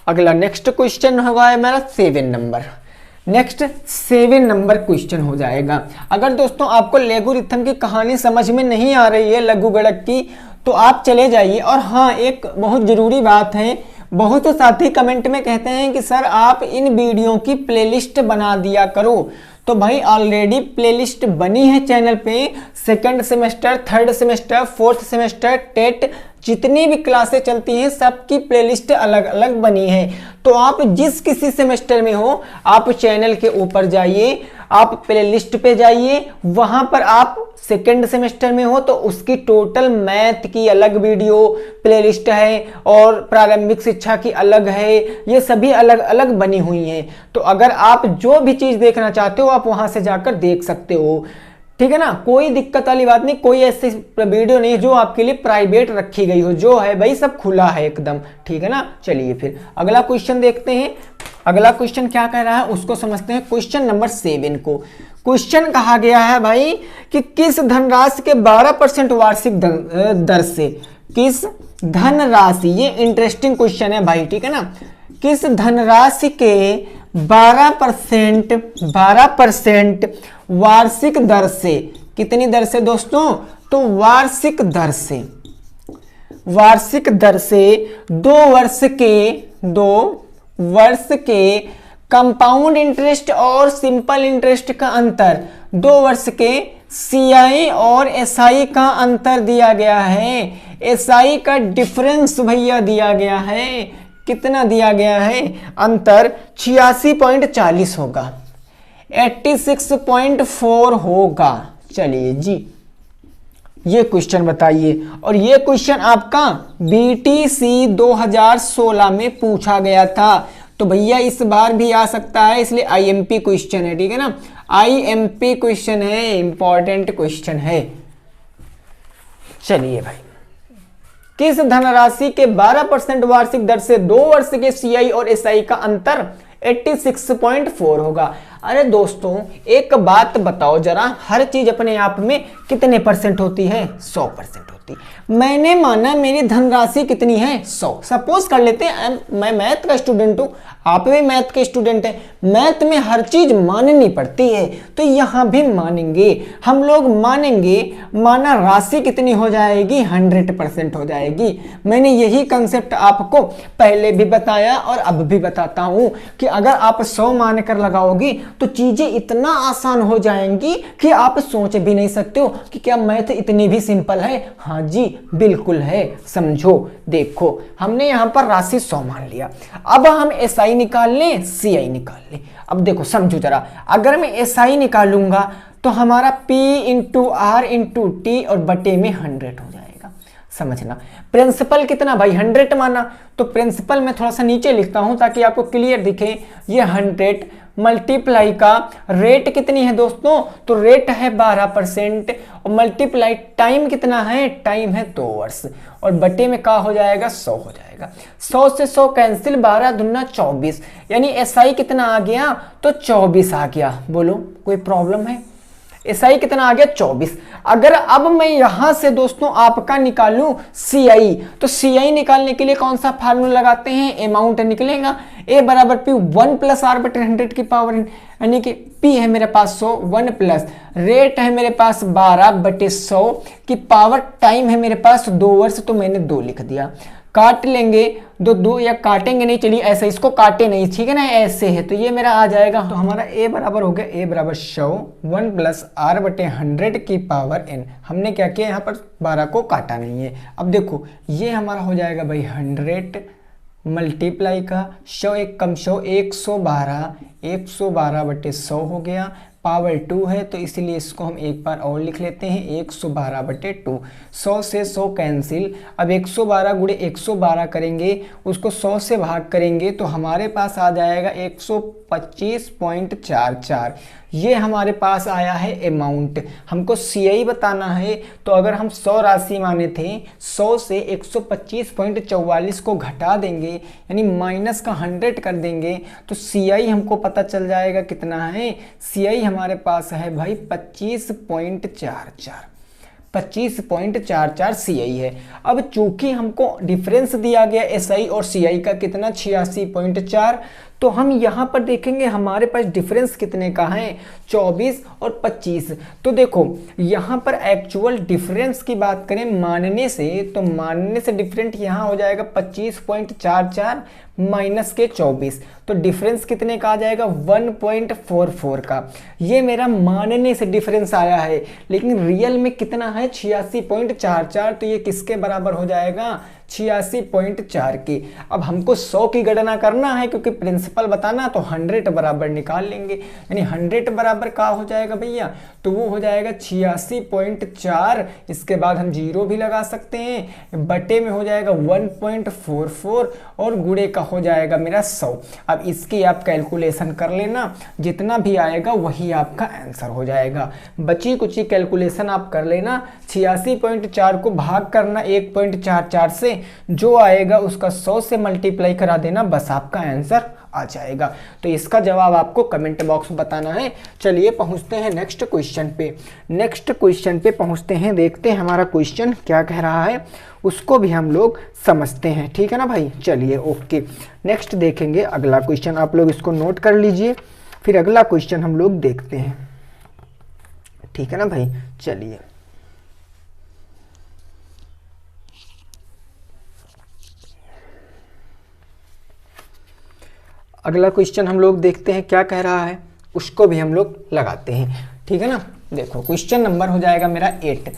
अगला नेक्स्ट क्वेश्चन होगा हमारा 7 नंबर। नेक्स्ट 7 नंबर क्वेश्चन हो जाएगा। अगर दोस्तों आपको लघुरिथम की कहानी समझ में नहीं आ रही है लघु गणक की, तो आप चले जाइए। और हाँ, एक बहुत जरूरी बात है, बहुत साथी कमेंट में कहते हैं कि सर आप इन वीडियो की प्लेलिस्ट बना दिया करो। तो भाई ऑलरेडी प्लेलिस्ट बनी है चैनल पे, second semester, third semester, fourth semester, TET, जितनी भी क्लासें चलती हैं सबकी प्लेलिस्ट अलग अलग बनी है। तो आप जिस किसी सेमेस्टर में हो, आप चैनल के ऊपर जाइए, आप प्लेलिस्ट पे जाइए, वहां पर आप सेकंड सेमेस्टर में हो तो उसकी टोटल मैथ की अलग वीडियो प्लेलिस्ट है और प्रारंभिक शिक्षा की अलग है, ये सभी अलग अलग बनी हुई हैं। तो अगर आप जो भी चीज देखना चाहते हो आप वहां से जाकर देख सकते हो, ठीक है ना। कोई दिक्कत वाली बात नहीं, कोई ऐसी वीडियो नहीं जो आपके लिए प्राइवेट रखी गई हो, जो है भाई सब खुला है एकदम, ठीक है ना। चलिए फिर अगला क्वेश्चन देखते हैं। अगला क्वेश्चन क्या कह रहा है उसको समझते हैं। क्वेश्चन नंबर 7 को क्वेश्चन कहा गया है भाई कि किस धनराशि के 12% वार्षिक दर से, किस धनराशि, ये इंटरेस्टिंग क्वेश्चन है भाई, ठीक है ना। किस धनराशि के 12% वार्षिक दर से, कितनी दर से दोस्तों, तो वार्षिक दर से, वार्षिक दर से 2 वर्ष के कंपाउंड इंटरेस्ट और सिंपल इंटरेस्ट का अंतर, 2 वर्ष के CI और SI का अंतर दिया गया है, SI का डिफरेंस भैया दिया गया है, कितना दिया गया है अंतर, 86.40 होगा, 86.4 होगा। चलिए जी ये क्वेश्चन बताइए, और ये क्वेश्चन आपका BTC 2016 में पूछा गया था, तो भैया इस बार भी आ सकता है, इसलिए IMP क्वेश्चन है, ठीक है ना। IMP क्वेश्चन है, इंपॉर्टेंट क्वेश्चन है। चलिए भाई, किस धनराशि के 12% वार्षिक दर से 2 वर्ष के CI और SI का अंतर 86.4 होगा। अरे दोस्तों एक बात बताओ जरा, हर चीज अपने आप में कितने परसेंट होती है, 100% होती। मैंने माना मेरी धनराशि कितनी है, 100। सपोज कर लेते हैं मैं मैथ का स्टूडेंट हूं, आप भी मैथ के स्टूडेंट हैं, मैथ में हर चीज माननी पड़ती है, तो यहां भी मानेंगे हम लोग, मानेंगे, माना राशि कितनी हो जाएगी, 100% हो जाएगी। मैंने यही कंसेप्ट आपको पहले भी बताया और अब भी बताता हूं कि अगर आप 100 मान कर लगाओगी तो चीजें इतना आसान हो जाएंगी कि आप सोच भी नहीं सकते हो कि क्या मैथ इतनी भी सिंपल है। हाँ हाँ जी बिल्कुल है। समझो, देखो हमने यहाँ पर राशि 100 मान लिया, अब हम SI निकाल लें, CI निकाल लें। अब देखो समझो जरा, अगर मैं SI निकालूंगा तो हमारा P into R into T और बटे में 100 हो जाएगा। समझना, प्रिंसिपल कितना भाई 100 माना, तो प्रिंसिपल मैं थोड़ा सा नीचे लिखता हूं ताकि आपको क्लियर दिखे। ये 100 मल्टीप्लाई का रेट कितनी है दोस्तों, तो रेट है 12% और मल्टीप्लाई टाइम कितना है, टाइम है 2 वर्ष और बटे में का हो जाएगा 100 हो जाएगा। 100 से 100 कैंसिल, 12 दूना 24, यानी SI कितना आ गया, तो 24 आ गया। बोलो कोई प्रॉब्लम है? SI कितना आ गया 24। अगर अब मैं यहां से दोस्तों आपका निकालूं CI, तो CI निकालने के लिए कौन सा फार्मूला लगाते हैं, अमाउंट निकलेगा A बराबर P 1 प्लस R बटे 100 की पावर, यानी कि P है मेरे पास 100, 1 प्लस रेट है मेरे पास 12 बटे 100 की पावर, टाइम है मेरे पास 2 वर्ष, तो मैंने 2 लिख दिया। काट लेंगे दो या काटेंगे नहीं, चलिए ऐसे इसको काटे नहीं, ठीक है ना, ऐसे है तो ये मेरा आ जाएगा। तो हमारा A बराबर हो गया, A बराबर 100 1 प्लस R बटे 100 की पावर n। हमने क्या किया, यहाँ पर 12 को काटा नहीं है। अब देखो ये हमारा हो जाएगा भाई 100 मल्टीप्लाई का 100 एक कम 100, 112 बटे 100 हो गया, पावर 2 है तो इसीलिए इसको हम एक बार और लिख लेते हैं 112 बटे 2। 100 से 100 कैंसिल, अब 112 गुणे 112 करेंगे, उसको 100 से भाग करेंगे तो हमारे पास आ जाएगा 125.44। ये हमारे पास आया है अमाउंट। हमको CI बताना है, तो अगर हम 100 राशि माने थे, 100 से 125.44 को घटा देंगे यानी माइनस का 100 कर देंगे तो CI हमको पता चल जाएगा कितना है। CI हमारे पास है भाई 25.44 CI है। अब चूंकि हमको डिफरेंस दिया गया SI और CI का कितना 86.4, तो हम यहाँ पर देखेंगे हमारे पास डिफरेंस कितने का है, 24 और 25। तो देखो यहाँ पर एक्चुअल डिफरेंस की बात करें मानने से, तो मानने से डिफरेंट यहाँ हो जाएगा 25.44 माइनस के 24, तो डिफरेंस कितने का आ जाएगा 1.44 का। ये मेरा मानने से डिफरेंस आया है, लेकिन रियल में कितना है 86.44, तो ये किसके बराबर हो जाएगा 86.4 की। अब हमको 100 की गणना करना है क्योंकि प्रिंसिपल बताना, तो 100 बराबर निकाल लेंगे, यानी 100 बराबर का हो जाएगा भैया, तो वो हो जाएगा 86.4। इसके बाद हम 0 भी लगा सकते हैं, बटे में हो जाएगा 1.44 और गुणे का हो जाएगा मेरा 100। अब इसकी आप कैलकुलेशन कर लेना, जितना भी आएगा वही आपका आंसर हो जाएगा। बची कुची कैलकुलेशन आप कर लेना, 86.4 को भाग करना 1.44 से, जो आएगा उसका 100 से मल्टीप्लाई करा देना, बस आपका आंसर आ जाएगा। तो इसका जवाब आपको कमेंट बॉक्स में बताना है। चलिए पहुंचते हैं नेक्स्ट क्वेश्चन पे पहुंचते हैं, देखते हैं हमारा क्वेश्चन क्या कह रहा है, उसको भी हम लोग समझते हैं, ठीक है ना भाई। चलिए ओके, नेक्स्ट देखेंगे अगला क्वेश्चन, आप लोग इसको नोट कर लीजिए, फिर अगला क्वेश्चन हम लोग देखते हैं, ठीक है ना भाई। चलिए अगला क्वेश्चन हम लोग देखते हैं क्या कह रहा है, उसको भी हम लोग लगाते हैं, ठीक है ना। देखो क्वेश्चन नंबर हो जाएगा मेरा 8,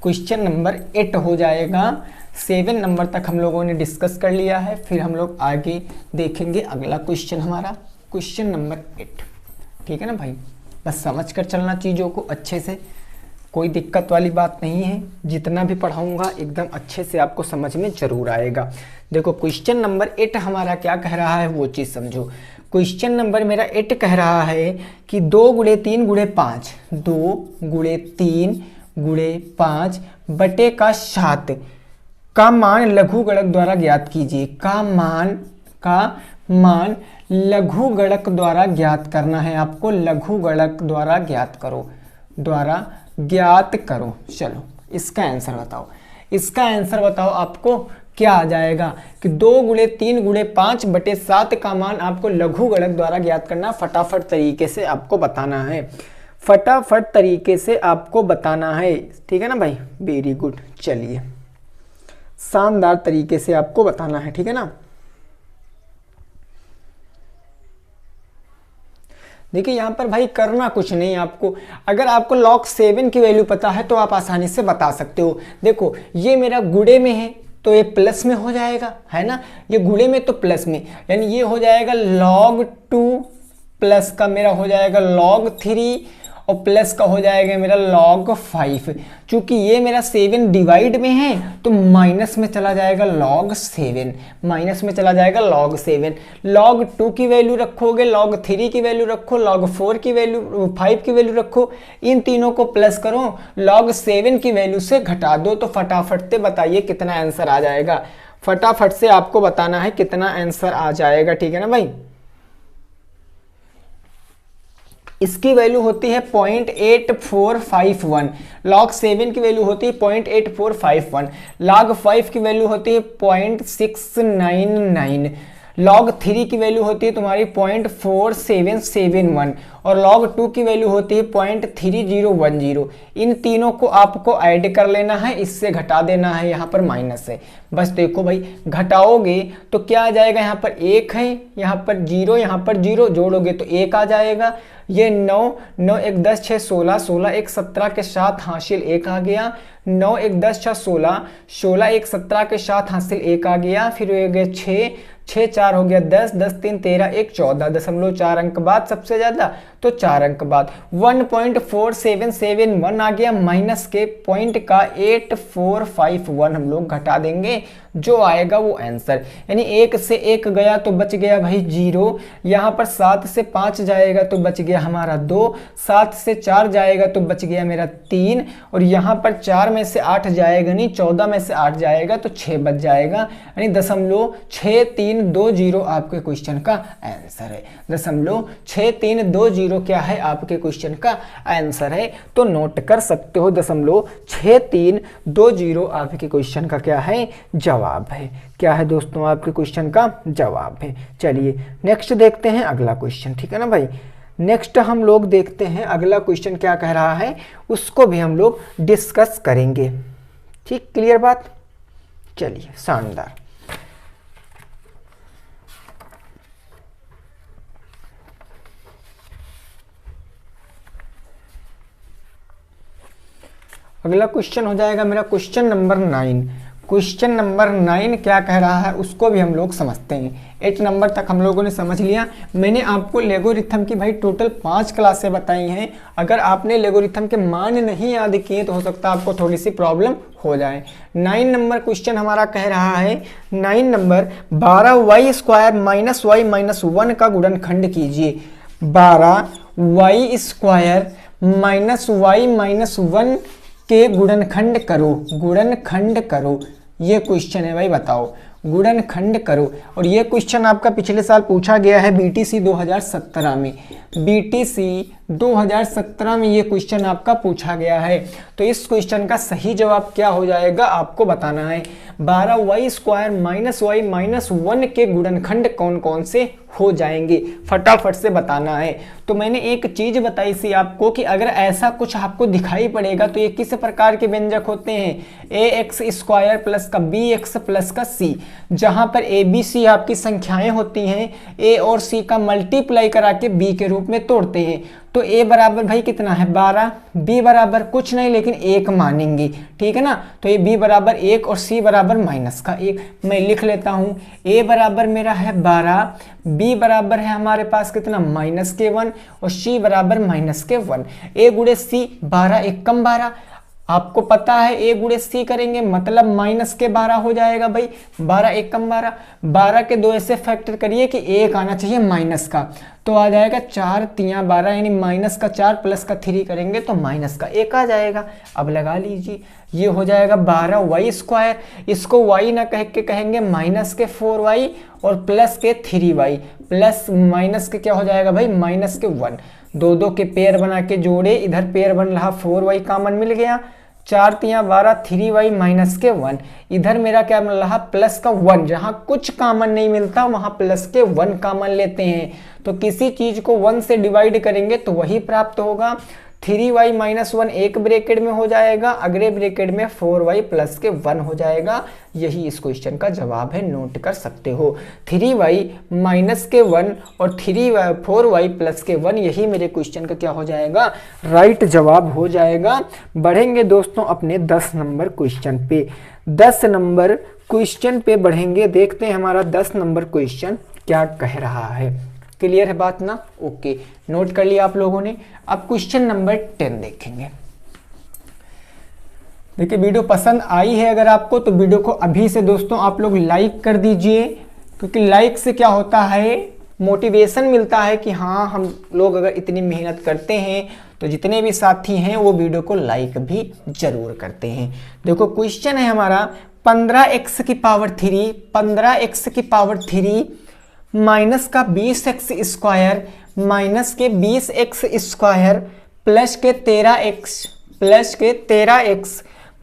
क्वेश्चन नंबर 8 हो जाएगा। 7 नंबर तक हम लोगों ने डिस्कस कर लिया है, फिर हम लोग आगे देखेंगे अगला क्वेश्चन हमारा, क्वेश्चन नंबर 8, ठीक है ना भाई। बस समझ कर चलना चीज़ों को अच्छे से, कोई दिक्कत वाली बात नहीं है, जितना भी पढ़ाऊंगा एकदम अच्छे से आपको समझ में जरूर आएगा। देखो क्वेश्चन नंबर 8 हमारा क्या कह रहा है वो चीज़ समझो। क्वेश्चन नंबर मेरा 8 कह रहा है कि 2 गुणे 3 गुणे 5, 2 गुणे 3 गुणे 5 बटे का 7 का मान लघुगणक द्वारा ज्ञात कीजिए। का मान लघुगणक द्वारा ज्ञात करना है आपको, लघुगणक द्वारा ज्ञात करो। चलो इसका आंसर बताओ, इसका आंसर बताओ आपको क्या आ जाएगा कि 2 गुणे 3 गुणे 5 बटे 7 का मान आपको लघुगणक द्वारा ज्ञात करना, फटाफट तरीके से आपको बताना है, फटाफट तरीके से आपको बताना है, ठीक है ना भाई। वेरी गुड, चलिए शानदार तरीके से आपको बताना है, ठीक है ना। देखिए यहाँ पर भाई करना कुछ नहीं आपको, अगर आपको log 7 की वैल्यू पता है तो आप आसानी से बता सकते हो। देखो ये मेरा गुणे में है तो ये प्लस में हो जाएगा, है ना, ये गुणे में तो प्लस में, यानी ये हो जाएगा log 2 प्लस का मेरा हो जाएगा log 3 और प्लस का हो जाएगा मेरा log 5। चूंकि ये मेरा 7 डिवाइड में है तो माइनस में चला जाएगा log 7, माइनस में चला जाएगा log 7। log 2 की वैल्यू रखोगे, log 3 की वैल्यू रखो, log 4 की वैल्यू 5 की वैल्यू रखो, इन तीनों को प्लस करो, log 7 की वैल्यू से घटा दो, तो फटाफट से बताइए कितना आंसर आ जाएगा। फटाफट से आपको बताना है कितना आंसर आ जाएगा, ठीक है ना भाई। इसकी वैल्यू होती है 0.8451, log 7 की वैल्यू होती है 0.8451, log 5 की वैल्यू होती है 0.699, log 3 की वैल्यू होती है तुम्हारी 0.4771 और log 2 की वैल्यू होती है 0.3010। इन तीनों को आपको ऐड कर लेना है, इससे घटा देना है, यहाँ पर माइनस है। बस देखो भाई घटाओगे तो क्या आ जाएगा, यहाँ पर 1 है, यहाँ पर 0, यहाँ पर 0, जोड़ोगे तो 1 आ जाएगा। ये 9, 9 1 10 6 16, 16 1 17 के साथ हासिल 1 आ गया, 9 1 10 6 16, 16 1 17 के साथ हासिल 1 आ गया, फिर हो गया 6, 6 4 हो गया 10, 10 3 13 1 14, 0.4 अंक बाद सबसे ज्यादा तो 4 अंक बाद 1.4771 आ गया, माइनस के पॉइंट का 8451 हम लोग घटा देंगे, जो आएगा वो आंसर। यानी 1 से 1 गया तो बच गया भाई 0, यहाँ पर 7 से 5 जाएगा तो बच गया हमारा 2, 7 से 4 जाएगा तो बच गया मेरा 3, और यहाँ पर 4 में से 8 जाएगा नहीं, 14 में से 8 जाएगा तो 6 बच जाएगा, यानी 0.6320 आपके क्वेश्चन का आंसर है। 0.6320 क्या है आपके क्वेश्चन का आंसर है, तो नोट कर सकते हो 0.6320 आपके क्वेश्चन का क्या है, जवाब है। क्या है दोस्तों आपके क्वेश्चन का जवाब है। चलिए नेक्स्ट देखते हैं अगला क्वेश्चन, ठीक है ना भाई। नेक्स्ट हम लोग देखते हैं अगला क्वेश्चन क्या कह रहा है, उसको भी हम लोग डिस्कस करेंगे। ठीक, क्लियर बात। चलिए शानदार। अगला क्वेश्चन हो जाएगा मेरा क्वेश्चन नंबर 9। क्वेश्चन नंबर 9 क्या कह रहा है उसको भी हम लोग समझते हैं। 8 नंबर तक हम लोगों ने समझ लिया। मैंने आपको लेगोरिथम की भाई टोटल 5 क्लासें बताई हैं। अगर आपने लेगोरिथम के मान नहीं याद किए तो हो सकता है आपको थोड़ी सी प्रॉब्लम हो जाए। 9 नंबर क्वेश्चन हमारा कह रहा है, 9 number 12y² minus y minus 1 का गुणनखंड कीजिए। 12y² माइनस y माइनस 1 के गुणनखंड करो, गुणनखंड करो। ये क्वेश्चन है भाई, बताओ गुणनखंड करो। और ये क्वेश्चन आपका पिछले साल पूछा गया है बीटीसी 2017 में। बीटीसी 2017 में ये क्वेश्चन आपका पूछा गया है। तो इस क्वेश्चन का सही जवाब क्या हो जाएगा आपको बताना है। 12y² माइनस y माइनस 1 के गुणनखंड कौन कौन से हो जाएंगे, फटाफट से बताना है। तो मैंने एक चीज बताई सी आपको कि अगर ऐसा कुछ आपको दिखाई पड़ेगा तो ये किस प्रकार के व्यंजक होते हैं, ax² प्लस का bx प्लस का c। जहां पर a b c आपकी संख्याएं होती हैं, a और c का मल्टीप्लाई करा के b के रूप में तोड़ते हैं। तो a बराबर भाई कितना है 12, b बराबर कुछ नहीं लेकिन 1 मानेंगे, ठीक है ना। तो ये b बराबर 1 और c बराबर माइनस का 1। मैं लिख लेता हूँ, a बराबर मेरा है 12, b बराबर है हमारे पास कितना माइनस के 1 और c बराबर माइनस के 1। a गुणे c 12 1 कम 12, आपको पता है a गुणे c करेंगे मतलब माइनस के 12 हो जाएगा भाई। 12 1 कम 12, 12 के 2 ऐसे फैक्टर करिए कि 1 आना चाहिए माइनस का, तो आ जाएगा 4 3 12, यानी माइनस का 4 प्लस का 3 करेंगे तो माइनस का 1 आ जाएगा। अब लगा लीजिए, ये हो जाएगा 12y²। इसको y ना कह के कहेंगे माइनस के 4y और प्लस के 3y, प्लस माइनस के क्या हो जाएगा भाई माइनस के 1। 2 2 के पेयर बना के जोड़े, इधर पेयर बन रहा 4y कॉमन मिल गया, 4 3 12 3y माइनस के 1। इधर मेरा क्या मिल रहा प्लस का 1, जहां कुछ कॉमन नहीं मिलता वहां प्लस के 1 कॉमन लेते हैं। तो किसी चीज को 1 से डिवाइड करेंगे तो वही प्राप्त होगा। 3y माइनस 1 एक ब्रैकेट में हो जाएगा, अगले ब्रैकेट में 4y प्लस के 1 हो जाएगा। यही इस क्वेश्चन का जवाब है, नोट कर सकते हो। 3y माइनस के 1 और 4y प्लस के 1, यही मेरे क्वेश्चन का क्या हो जाएगा, राइट जवाब हो जाएगा। बढ़ेंगे दोस्तों अपने 10 नंबर क्वेश्चन पे। 10 नंबर क्वेश्चन पे बढ़ेंगे, देखते हैं हमारा 10 नंबर क्वेश्चन क्या कह रहा है। क्लियर है बात ना? ओके, नोट कर लिया आप लोगों ने। अब क्वेश्चन नंबर 10 देखेंगे। देखिए वीडियो पसंद आई है अगर आपको, तो वीडियो को अभी से दोस्तों आप लोग लाइक कर दीजिए, क्योंकि लाइक से क्या होता है, मोटिवेशन मिलता है कि हाँ हम लोग अगर इतनी मेहनत करते हैं तो जितने भी साथी हैं वो वीडियो को लाइक भी जरूर करते हैं। देखो क्वेश्चन है हमारा 15x की पावर 3, 15x की पावर 3 माइनस का 20x स्क्वायर माइनस के 20x स्क्वायर प्लस के 13x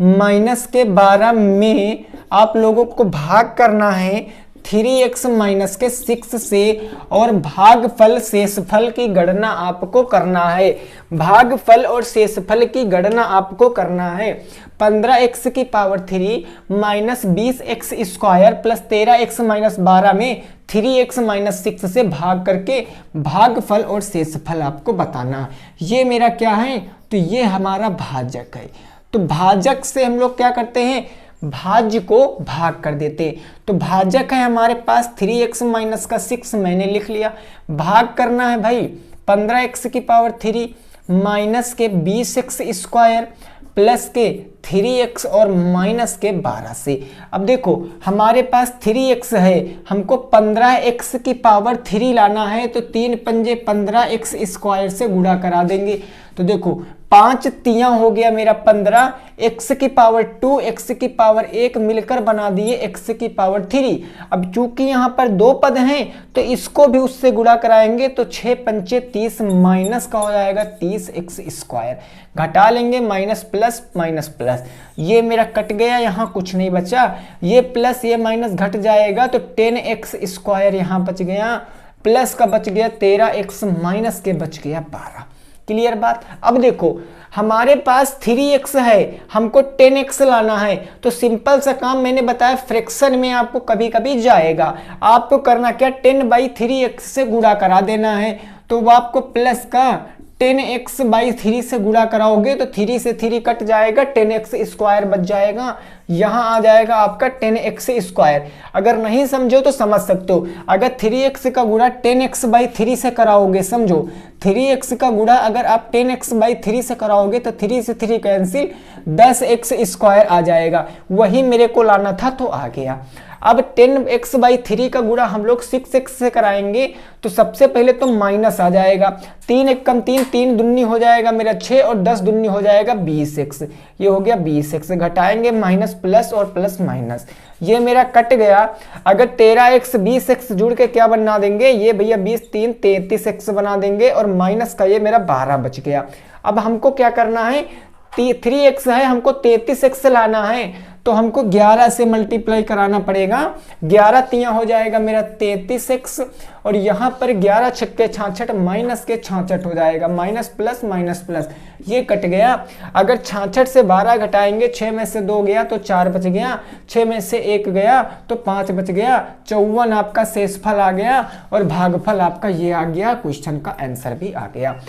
माइनस के 12 में आप लोगों को भाग करना है 3x माइनस के 6 से, और भागफल शेषफल की गणना आपको करना है। भागफल और शेषफल की गणना आपको करना है। 15x की power 3 minus 20x square plus 13x minus 12 में 3x माइनस 6 से भाग करके भागफल और शेषफल आपको बताना। ये मेरा क्या है, तो ये हमारा भाजक है। तो भाजक से हम लोग क्या करते हैं, भाज्य को भाग कर देते। तो भाजक है हमारे पास 3x माइनस का 6, मैंने लिख लिया। भाग करना है भाई 15x की पावर 3 माइनस के 20x स्क्वायर प्लस के 3x और माइनस के 12 से। अब देखो हमारे पास 3x है, हमको 15x की पावर 3 लाना है, तो 3 पंजे 15x स्क्वायर से गुणा करा देंगे। तो देखो 5 तियां हो गया मेरा 15, x की पावर 2, x की पावर 1 मिलकर बना दिए x की पावर 3। अब चूंकि यहाँ पर 2 पद हैं तो इसको भी उससे गुणा कराएंगे, तो 6 पंचे 30 माइनस का हो जाएगा 30x स्क्वायर। घटा लेंगे माइनस प्लस माइनस प्लस, ये मेरा कट गया, यहाँ कुछ नहीं बचा। ये प्लस ये माइनस घट जाएगा, तो 10x स्क्वायर यहाँ बच गया, प्लस का बच गया 13x माइनस के बच गया 12। क्लियर बात? अब देखो हमारे पास 3x है, हमको 10x लाना है, तो सिंपल सा काम मैंने बताया, फ्रैक्शन में आपको कभी कभी जाएगा। आपको करना क्या, 10/3x से गुणा करा देना है। तो वो आपको प्लस का 10x/3 से गुणा कराओगे तो 3 से 3 कट जाएगा, 10x स्क्वायर बच जाएगा। यहाँ आ जाएगा आपका 10x स्क्वायर। अगर नहीं समझो तो समझ सकते हो, अगर 3x का गुणा 10x/3 से कराओगे, समझो 3x का गुणा अगर आप 10x/3 से कराओगे तो 3 से 3 कैंसिल, 10x स्क्वायर आ जाएगा। वही मेरे को लाना था तो आ गया। अब 10x/3 का गुणा हम लोग 6x से कराएंगे, तो सबसे पहले तो माइनस आ जाएगा, 3 एक कम 3, 3 दूनी हो जाएगा मेरा 6 और 10 दूनी हो जाएगा 20x। ये हो गया 20x, घटाएंगे माइनस प्लस और प्लस माइनस, ये मेरा कट गया। अगर 13x 20x जुड़ के क्या बना देंगे, ये भैया 20 3 33x बना देंगे, और माइनस का ये मेरा 12 बच गया। अब हमको क्या करना है, 3x है, हमको 33x लाना है, तो हमको 11 से मल्टीप्लाई कराना पड़ेगा। 11 तियां हो जाएगा मेरा 33x, और यहाँ पर 11 छक्के 66 माइनस के 66 हो जाएगा, माइनस प्लस, ये कट गया। अगर 66 से 12 घटाएंगे, 6 में से 2 गया तो 4 बच गया, 6 में से 1 गया तो 5 बच गया, 54 आपका शेषफल आ गया, और भागफल आपका ये आ गया। क्वेश्चन का आंसर भी आ गया।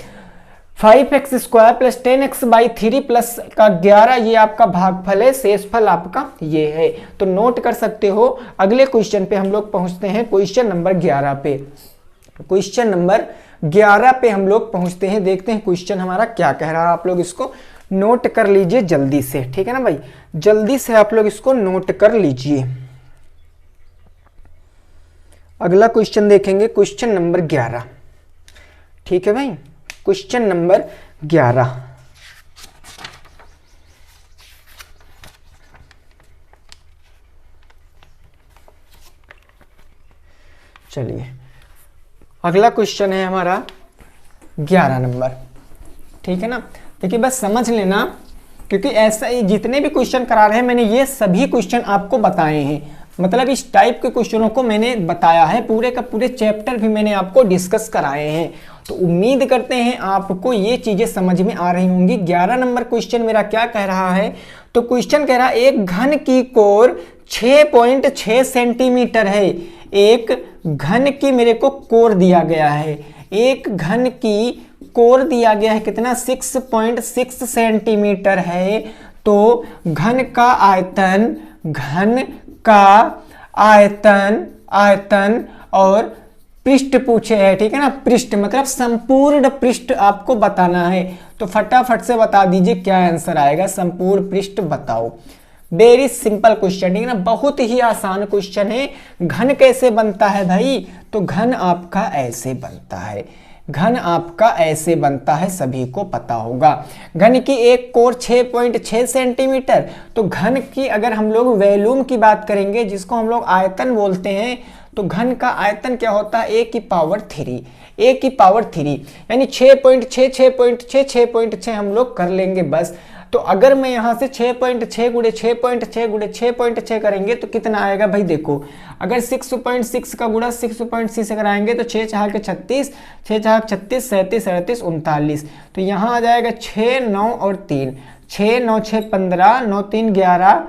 5x square plus 10x/3 plus का 11, ये आपका भागफल है, शेषफल आपका ये है। तो नोट कर सकते हो। अगले क्वेश्चन पे हम लोग पहुंचते हैं, क्वेश्चन नंबर 11 पे। क्वेश्चन नंबर 11 पे हम लोग पहुंचते हैं, देखते हैं क्वेश्चन हमारा क्या कह रहा है। आप लोग इसको नोट कर लीजिए जल्दी से, ठीक है ना भाई, जल्दी से आप लोग इसको नोट कर लीजिए। अगला क्वेश्चन देखेंगे, क्वेश्चन नंबर 11, ठीक है भाई। क्वेश्चन नंबर 11, चलिए अगला क्वेश्चन है हमारा 11 नंबर, ठीक है ना। देखिए बस समझ लेना, क्योंकि ऐसा जितने भी क्वेश्चन करा रहे हैं मैंने ये सभी क्वेश्चन आपको बताए हैं, मतलब इस टाइप के क्वेश्चनों को मैंने बताया है, पूरे का पूरे चैप्टर भी मैंने आपको डिस्कस कराए हैं। तो उम्मीद करते हैं आपको ये चीजें समझ में आ रही होंगी। 11 नंबर क्वेश्चन मेरा क्या कह रहा है, तो क्वेश्चन कह रहा है एक घन की कोर 6.6 सेंटीमीटर है। एक घन की मेरे को कोर दिया गया है, एक घन की कोर दिया गया है कितना 6.6 सेंटीमीटर है। तो घन का आयतन, घन का आयतन और पृष्ठ पूछे है, ठीक है ना। पृष्ठ मतलब संपूर्ण पृष्ठ आपको बताना है। तो फटाफट से बता दीजिए क्या आंसर आएगा, संपूर्ण पृष्ठ बताओ। वेरी सिंपल क्वेश्चन, ठीक है ना, बहुत ही आसान क्वेश्चन है। घन कैसे बनता है भाई, तो घन आपका ऐसे बनता है, घन आपका ऐसे बनता है, सभी को पता होगा। घन की एक कोर 6.6 सेंटीमीटर। तो घन की अगर हम लोग वॉल्यूम की बात करेंगे, जिसको हम लोग आयतन बोलते हैं, तो घन का आयतन क्या होता है, a की पावर 3, यानी 6.6 हम लोग कर लेंगे बस। तो अगर मैं यहाँ से 6.6 गुणे 6.6 गुणे 6.6 करेंगे तो कितना आएगा भाई, देखो अगर 6.6 का गुणा 6.6 से कराएंगे तो 6 चार के 36, 6 चार 36, 37, 38, 39। तो यहाँ आ जाएगा 6, 9 और 3, 6, 9, 6, 15, 9, 3, 11,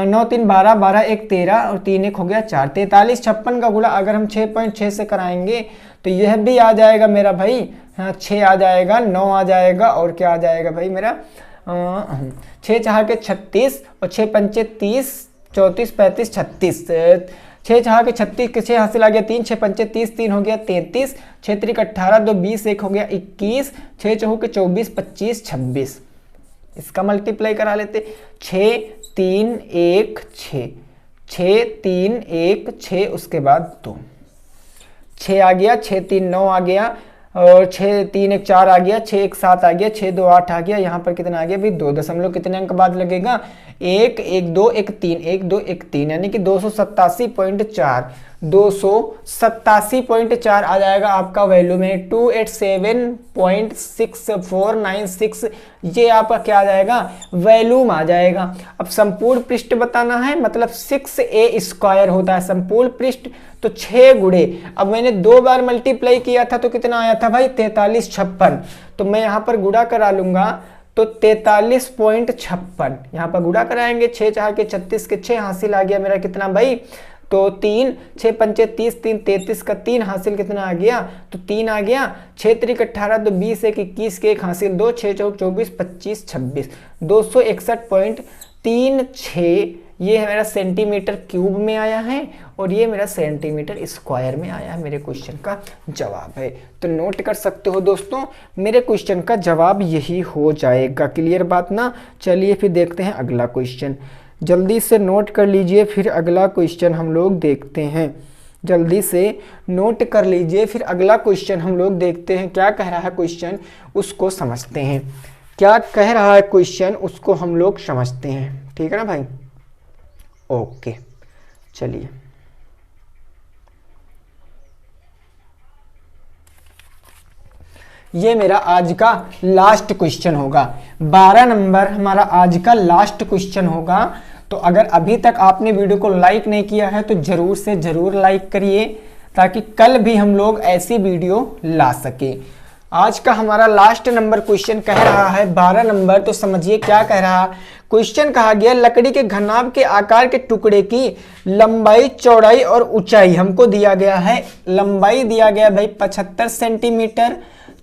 9, 3, 12, 12, 1, 13 और 3, 1 हो गया 4, 43, 56 का गुणा अगर हम 6.6 से कराएंगे तो यह भी आ जाएगा मेरा भाई, हाँ 6 आ जाएगा, 9 आ जाएगा और क्या आ जाएगा भाई मेरा 6 चार के 36 और 6 पंचे 30, 34, 35, 36, 6 चार के 36 के 6 हासिल आ गया 3, 6 पंचे 30, 3 हो गया 33, 6 त्रिक 18, 2 20, 1 हो गया 21, 6 चौके के 24, 25, 26। इसका मल्टीप्लाई करा लेते, 6, 3, 1, 6, 6, 3, 1, 6, उसके बाद 2, 6 आ गया, 6, 3, 9 आ गया और 6, 3, 1, 4 आ गया, 6, 1, 7 आ गया, 6, 2, 8 आ गया। यहाँ पर कितना आ गया भाई 2 दशमलव कितने अंक बाद लगेगा, 1, 1, 2, 1, 3, 1, 2, 1, 3, यानी कि 287.4, 287.4 आ जाएगा आपका वैल्यू में 287.6496। ये आपका क्या आ जाएगा, वैल्यूम आ जाएगा। अब संपूर्ण पृष्ठ बताना है, मतलब 6a² होता है संपूर्ण पृष्ठ, तो 6 गुणे, अब मैंने 2 बार मल्टीप्लाई किया था तो कितना आया था भाई 43, 56। तो मैं यहाँ पर गुणा करा लूंगा तो 43.56, यहाँ पर गुणा कराएंगे, 6 चार के 36 के 6 हासिल आ गया मेरा कितना भाई, तो 3, 6 पंचे 30, 3 33 का 3 हासिल कितना आ गया, तो 3 आ गया, 6 त्रिक 18, 2 20, 1 21 के 1 हासिल 2, 6 चौक 24, 25, 26, 261.36 ये है मेरा सेंटीमीटर क्यूब में आया है और ये मेरा सेंटीमीटर स्क्वायर में आया है। मेरे क्वेश्चन का जवाब है, तो नोट कर सकते हो दोस्तों, मेरे क्वेश्चन का जवाब यही हो जाएगा। क्लियर बात ना। चलिए फिर देखते हैं अगला क्वेश्चन, जल्दी से नोट कर लीजिए, फिर अगला क्वेश्चन हम लोग देखते हैं। जल्दी से नोट कर लीजिए, फिर अगला क्वेश्चन हम लोग देखते हैं। क्या कह रहा है क्वेश्चन उसको समझते हैं, क्या कह रहा है क्वेश्चन उसको हम लोग समझते हैं, ठीक है ना भाई। ओके चलिए, ये मेरा आज का लास्ट क्वेश्चन होगा, 12 नंबर हमारा आज का लास्ट क्वेश्चन होगा। तो अगर अभी तक आपने वीडियो को लाइक नहीं किया है तो जरूर से जरूर लाइक करिए, ताकि कल भी हम लोग ऐसी वीडियो ला सके। आज का हमारा लास्ट नंबर क्वेश्चन कह रहा है 12 नंबर, तो समझिए क्या कह रहा। क्वेश्चन कहा गया लकड़ी के घनाभ के आकार के टुकड़े की लंबाई, चौड़ाई और ऊंचाई हमको दिया गया है। लंबाई दिया गया भाई 75 सेंटीमीटर,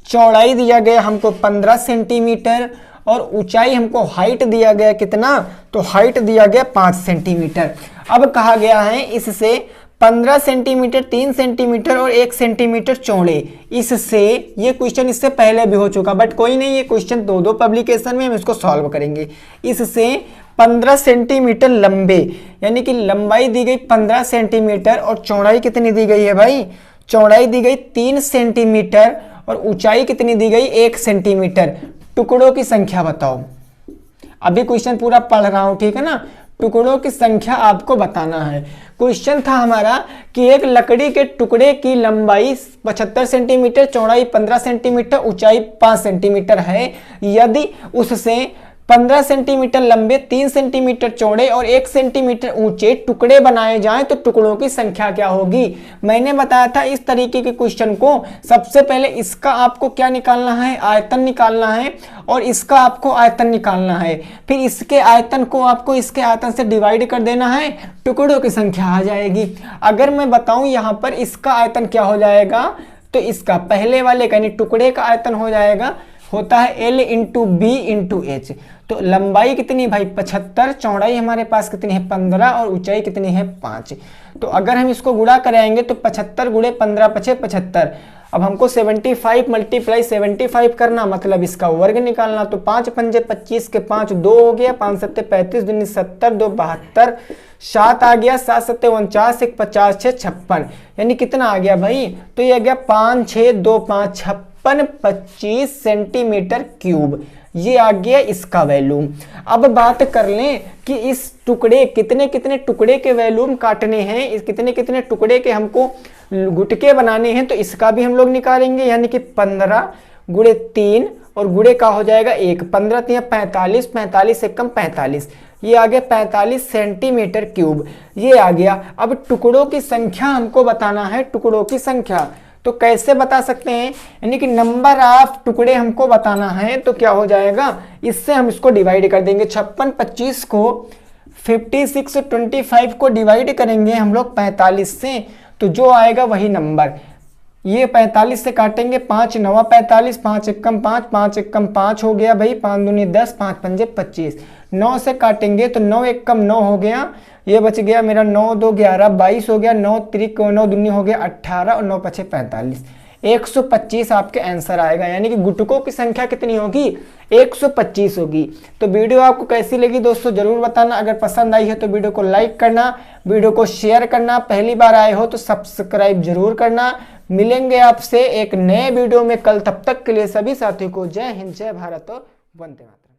चौड़ाई दिया गया हमको 15 सेंटीमीटर और ऊंचाई हमको हाइट दिया गया कितना, तो हाइट दिया गया 5 सेंटीमीटर। अब कहा गया है इससे 15 सेंटीमीटर, 3 सेंटीमीटर और 1 सेंटीमीटर चौड़े। इससे ये क्वेश्चन इससे पहले भी हो चुका, बट कोई नहीं, ये क्वेश्चन दो पब्लिकेशन में हम इसको सॉल्व करेंगे। इससे 15 सेंटीमीटर लंबे, यानी कि लंबाई दी गई 15 सेंटीमीटर और चौड़ाई कितनी दी गई है भाई, चौड़ाई दी गई 3 सेंटीमीटर और ऊंचाई कितनी दी गई 1 सेंटीमीटर। टुकड़ों की संख्या बताओ। अभी क्वेश्चन पूरा पढ़ रहा हूं, ठीक है ना। टुकड़ों की संख्या आपको बताना है। क्वेश्चन था हमारा कि एक लकड़ी के टुकड़े की लंबाई 75 सेंटीमीटर, चौड़ाई 15 सेंटीमीटर, ऊंचाई 5 सेंटीमीटर है। यदि उससे 15 सेंटीमीटर लंबे, 3 सेंटीमीटर चौड़े और 1 सेंटीमीटर ऊंचे टुकड़े बनाए जाएं तो टुकड़ों की संख्या क्या होगी। मैंने बताया था इस तरीके के क्वेश्चन को सबसे पहले इसका आपको क्या निकालना है, आयतन निकालना है, और इसका आपको आयतन निकालना है। फिर इसके आयतन को आपको इसके आयतन से डिवाइड कर देना है, टुकड़ों की संख्या आ जाएगी। अगर मैं बताऊं यहां पर इसका आयतन क्या हो जाएगा, तो इसका पहले वाले यानी टुकड़े का आयतन हो जाएगा, होता है L into B into H. तो लंबाई कितनी भाई 75, चौड़ाई हमारे पास कितनी है 15 और ऊंचाई कितनी है 5। तो अगर हम इसको गुणा कराएंगे तो 75 गुणे 15 पछे 75। अब हमको 75 मल्टीप्लाई 75 करना, मतलब इसका वर्ग निकालना। तो 5 पंजे 25 के 5 2 हो गया, 5 सत्ते 35, दूनी 70, 2 72, 7 आ गया, 7 सत्ते 49, 1 50, 6 56। यानी कितना आ गया भाई, तो ये आ गया 5 6 2 5 56 25 सेंटीमीटर क्यूब। ये आ गया इसका वैल्यू। अब बात कर लें कि इस टुकड़े कितने कितने टुकड़े के वैल्यूम काटने हैं, इस कितने कितने टुकड़े के हमको गुटके बनाने हैं, तो इसका भी हम लोग निकालेंगे। यानी कि 15 गुणे 3 और गुणे का हो जाएगा 1, 15 3 45, 45 से कम 45, ये आ गया 45 सेंटीमीटर क्यूब। ये आ गया। अब टुकड़ों की संख्या हमको बताना है, टुकड़ों की संख्या तो कैसे बता सकते हैं, यानी कि नंबर ऑफ टुकड़े हमको बताना है। तो क्या हो जाएगा, इससे हम इसको डिवाइड कर देंगे। 56 25 को 56 25 को डिवाइड करेंगे हम लोग 45 से, तो जो आएगा वही नंबर। ये 45 से काटेंगे, 5 9 45, 5 एकम 5, 5 एकम 5 हो गया भाई, 5 दूनी 10, 5 पंजे 25। 9 से काटेंगे तो 9 एकम 9 हो गया, ये बच गया मेरा 9 2 11 22 हो गया, 9 त्रिक 9 दूनी हो गया 18 और 9 पछे 45। 125 आपके आंसर आएगा। यानी कि गुटकों की संख्या कितनी होगी, 125 होगी। तो वीडियो आपको कैसी लगी दोस्तों जरूर बताना। अगर पसंद आई है तो वीडियो को लाइक करना, वीडियो को शेयर करना, पहली बार आए हो तो सब्सक्राइब जरूर करना। मिलेंगे आपसे एक नए वीडियो में कल, तब तक के लिए सभी साथियों को जय हिंद, जय भारत और वंदे मातरम।